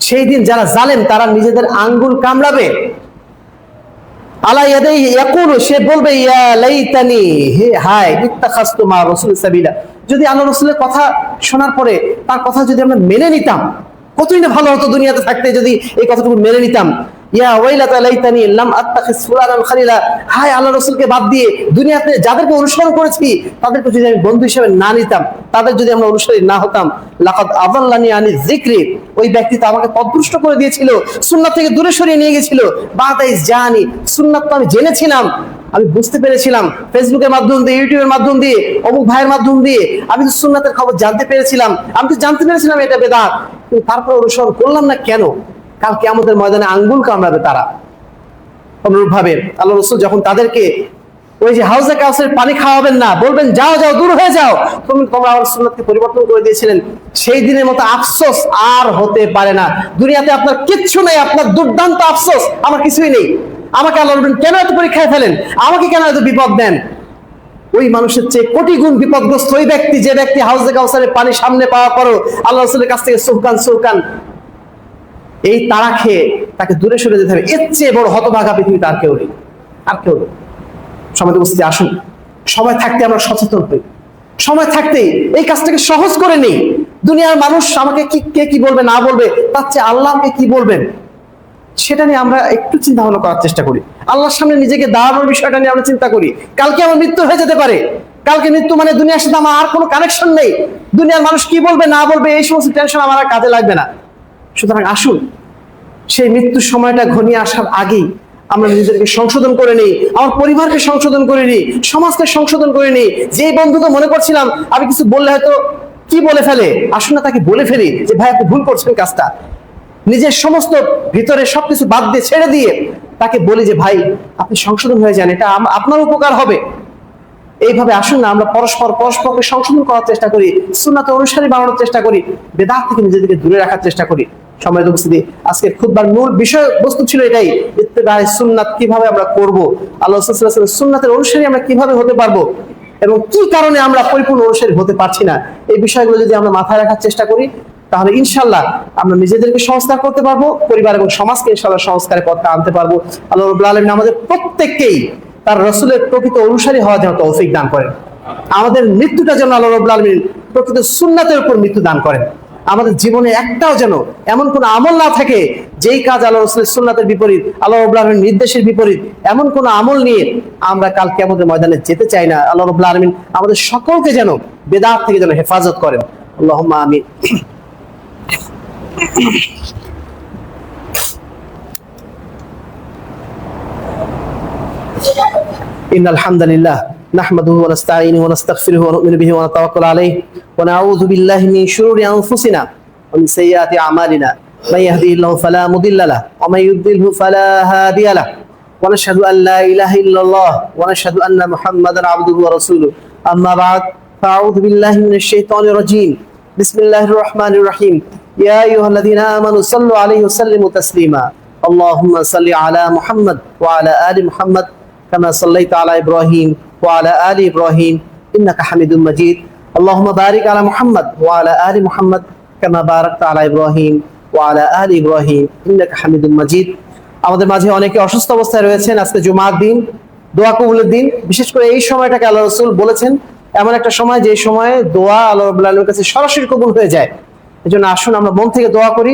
সেই দিন যারা জালেম তারা নিজেদের আঙ্গুল কামড়াবে। আলা ইয়াদাই ইয়াকুলু, সে বলবে ইয়া লাইতানি, হে হায়, ইত্তাখাযতু মা রাসূল সাবিলা, যদি আল্লাহ রাসূলের কথা শোনার পরে তার কথা যদি আমরা মেনে নিতাম, কতই না ভালো হতো দুনিয়াতে থাকতে যদি এই কথাটুকু মেনে নিতাম। ইয়া ওয়াইলাতা লাইতানি লাম আত্তাখিজ ফুলানান খালিলা, হায় আল্লাহ রাসূলকে বাদ দিয়ে দুনিয়াতে যাদেরকে অনুসরণ করেছি তাদেরকে যদি আমি বন্ধু হিসেবে না নিতাম, তাদের যদি আমরা অনুসারী না হতাম, লাকাদ আযাল্লানি আনি যিকরি, ওই ব্যক্তি তো আমাকে পথভ্রষ্ট করে দিয়েছিল, সুন্নাত থেকে দূরে সরিয়ে নিয়ে গেছিল। বাদাই জানি, সুন্নাত তো আমি জেনেছিলাম, আমি বুঝতে পেরেছিলাম ফেসবুকের মাধ্যম দিয়ে, ইউটিউবের মাধ্যম দিয়ে, অমুক ভাইয়ের মাধ্যম দিয়ে আমি তো সুন্নাতের খবর জানতে পেরেছিলাম, আমি তো জানতে পেরেছিলাম এটা বেদাত, কিন্তু তারপর অনুসরণ করলাম না কেন? কাল কিয়ামতের ময়দানে আঙ্গুল কামড়াবে তারা। অনুরূপ ভাবে আল্লাহ রাসূল যখন তাদেরকে ওই যে হাউজে কাউসারের পানি খাওয়াবেন না, বলবেন যাও যাও দূর হয়ে যাও, তোমরা আমার সুন্নাতকে পরিবর্তন করে দিয়েছিলেন, সেই দিনের মতো আফসোস আর হতে পারে না। দুনিয়াতে আপনার কিচ্ছু নেই, আপনার দুর্দান্ত আফসোস, আমার কিছুই নেই। আমাকে আল্লাহ বলবেন কেন এত পরীক্ষায় ফেলেন, আমাকে কেন এত বিপদ দেন? ওই মানুষের চেয়ে কোটি গুণ বিপদগ্রস্ত ওই ব্যক্তি, যে ব্যক্তি হাউজে কাউসারের পানি সামনে পাওয়ার পরও আল্লাহ রাসূলের কাছ থেকে সুবকান সুবকান এই তাড়া খেয়ে তাকে দূরে সরে যেতে হবে। এর চেয়ে বড় হতভাগা পৃথিবীতে আর কেউ নেই, আর কেউ নেই। সমাজে উপস্থিতি আসুন, সময় থাকতে আমরা সচেতন হই, সময় থাকতেই এই কাজটাকে সহজ করে নেই। দুনিয়ার মানুষ আমাকে কে কি বলবে না বলবে, তার চেয়ে আল্লাহ আমাকে কি বলবেন সেটা নিয়ে আমরা একটু চিন্তা ভাবনা করার চেষ্টা করি। আল্লাহর সামনে নিজেকে দাঁড়ানোর বিষয়টা নিয়ে আমরা চিন্তা করি। কালকে আমার মৃত্যু হয়ে যেতে পারে, কালকে মৃত্যু মানে দুনিয়ার সাথে আমার আর কোনো কানেকশন নেই, দুনিয়ার মানুষ কি বলবে না বলবে এই সমস্ত টেনশন আমার আর কাজে লাগবে না। সুতরাং আসুন, সেই মৃত্যুর সময়টা ঘনিয়ে আসার আগেই আমরা নিজেদেরকে সংশোধন করে নিই, আমার পরিবারকে সংশোধন করে নিই, সমাজকে সংশোধন করে নিই। যে বন্ধুকে মনে করছিলাম আমি কিছু বললে হয়তো কি বলে ফেলে, আসুন না তাকে বলে ফেলি যে ভাই আপনি ভুল করছেন কাজটা। নিজের সমস্ত ভিতরে সবকিছু বাদ দিয়ে ছেড়ে দিয়ে তাকে বলি যে ভাই আপনি সংশোধন হয়ে যান, এটা আপনার উপকার হবে। এইভাবে আসুন না আমরা পরস্পরকে সংশোধন করার চেষ্টা করি, সুন্নাত অনুসারী বানানোর চেষ্টা করি, বেদাত থেকে নিজেদেরকে দূরে রাখার চেষ্টা করি। সম্মানিত উপস্থিতি, আজকের খুতবার মূল বিষয় বস্তু ছিল এটাই, ইত্তেবায়ে সুন্নাত কিভাবে আমরা করব, আল্লাহ রাসূল সাল্লাল্লাহু আলাইহি ওয়াসাল্লাম সুন্নাতের অনুসারী আমরা কিভাবে হতে পারবো এবং কি কারণে আমরা পরিপূর্ণ অনুসারী হতে পারছি না। এই বিষয়গুলো যদি আমরা মাথায় রাখার চেষ্টা করি তাহলে ইনশাআল্লাহ আমরা নিজেদেরকে সংস্কার করতে পারবো, পরিবার এবং সমাজকে ইনশাআল্লাহ সংস্কারের পথে আনতে পারবো। আল্লাহ রাব্বুল আলামিন আমাদের প্রত্যেককেই তার রাসূলের প্রকৃত অনুসারী হওয়ার জন্য তৌফিক দান করেন। আমাদের মৃত্যুটা যেন আল্লাহ রাব্বুল আলামিন প্রকৃত সুন্নাতের উপর মৃত্যু দান করেন। আমাদের জীবনে একটাও যেন এমন কোন আমল না থাকে যেই কাজ আল্লাহ রাসূলের সুন্নাতের বিপরীত, আল্লাহ রাব্বুল আলামিনের নির্দেশের বিপরীত, এমন কোন আমল নিয়ে আমরা কাল কিয়ামতের ময়দানে যেতে চাই না। আল্লাহ রাব্বুল আলামিন আমাদের সকলকে যেন বেদাত থেকে যেন হেফাজত করেন। আল্লাহুম্মা আমিন। إن الحمد لله نحمده ونستعينه ونستغفره ونؤمن به ونتوكل عليه ونعوذ بالله من شرور أنفسنا ومن سيئات أعمالنا من يهده الله فلا مضل له ومن يضلله فلا هادي له ونشهد أن لا إله إلا الله ونشهد أن محمدا عبده ورسوله أما بعد فأعوذ بالله من الشيطان الرجيم بسم الله الرحمن الرحيم يا أيها الذين آمنوا صلوا عليه وسلموا تسليما اللهم صل على محمد وعلى آل محمد كما صليت على إبراهيم وعلى آل إبراهيم إنك حميد مجيد اللهم بارك على محمد وعلى آل محمد كما باركت على إبراهيم وعلى آل إبراهيم إنك حميد مجيد। আমাদের মাঝে অনেকে অসুস্থ অবস্থায় রয়েছেন, আজকে জুমার দিন, দোয়া কবুলের দিন। বিশেষ করে এই সময়টাকে আল্লাহ রাসূল বলেছেন এমন একটা সময় যে সময়ে দোয়া আল্লাহ রাব্বুল আলামিনের কাছে সরাসরি কবুল হয়ে যায়। এজন্য আসুন আমরা মন থেকে দোয়া করি।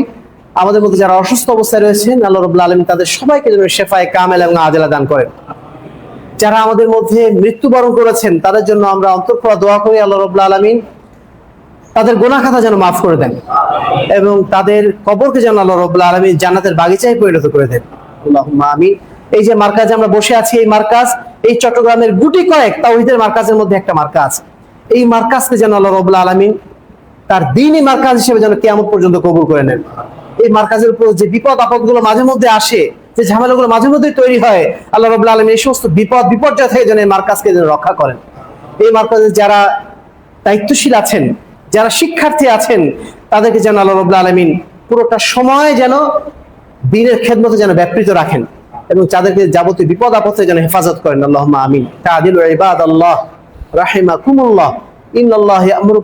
আমাদের মধ্যে যারা অসুস্থ অবস্থায় রয়েছেন আল্লাহ রাব্বুল আলামিন তাদের সবাইকে যেন শিফায়ে কামেল এবং আজেলা দান করেন। যারা আমাদের মধ্যে মৃত্যুবরণ করেছেন তাদের জন্য আমরা অন্তঃপূরা দোয়া করি আল্লাহ রাব্বুল আলামিন তাদের গুনাহ খাতা যেন মাফ করে দেন এবং তাদের কবরকে যেন আল্লাহ রাব্বুল আলামিন জান্নাতের বাগিচায় পরিণত করে দেন। আল্লাহুম্মা আমিন। এই যে মার্কাজে আমরা বসে আছি, এই মার্কাজ এই চট্টগ্রামের গুটি কয়েক তাওহীদের মার্কাজের মধ্যে একটা মার্কাজ। এই মার্কাজকে যেন আল্লাহ রাব্বুল আলামিন তার দ্বীনি মার্কাজ হিসেবে যেন কিয়ামত পর্যন্ত কবুল করে নেন। এই মার্কাজের উপর যে বিপদ আপদগুলো মাঝে মধ্যে আসে, যে ঝামেলাগুলো মাঝে মধ্যে তৈরি হয়, আল্লাহ রাব্বুল আলামিন এই সমস্ত বিপদ বিপর্যয় থেকে যেন এই মার্কাজকে যেন রক্ষা করেন। এই মার্কাজে যারা দায়িত্বশীল আছেন, যারা শিক্ষার্থী আছেন, তাদেরকে যেন আল্লাহ রাব্বুল আলামিন পুরোটা সময় যেন দ্বীনের খেদমতে যেন ব্যাপৃত রাখেন এবং তাদেরকে যাবতীয় বিপদ আপদ থেকে যেন হেফাজত করেন। আল্লাহুম্মা আমিন। তাআদিলু ইবাদাল্লাহ রাহিমাকুমুল্লাহ ইন্নাল্লাহা ইয়া'মুরু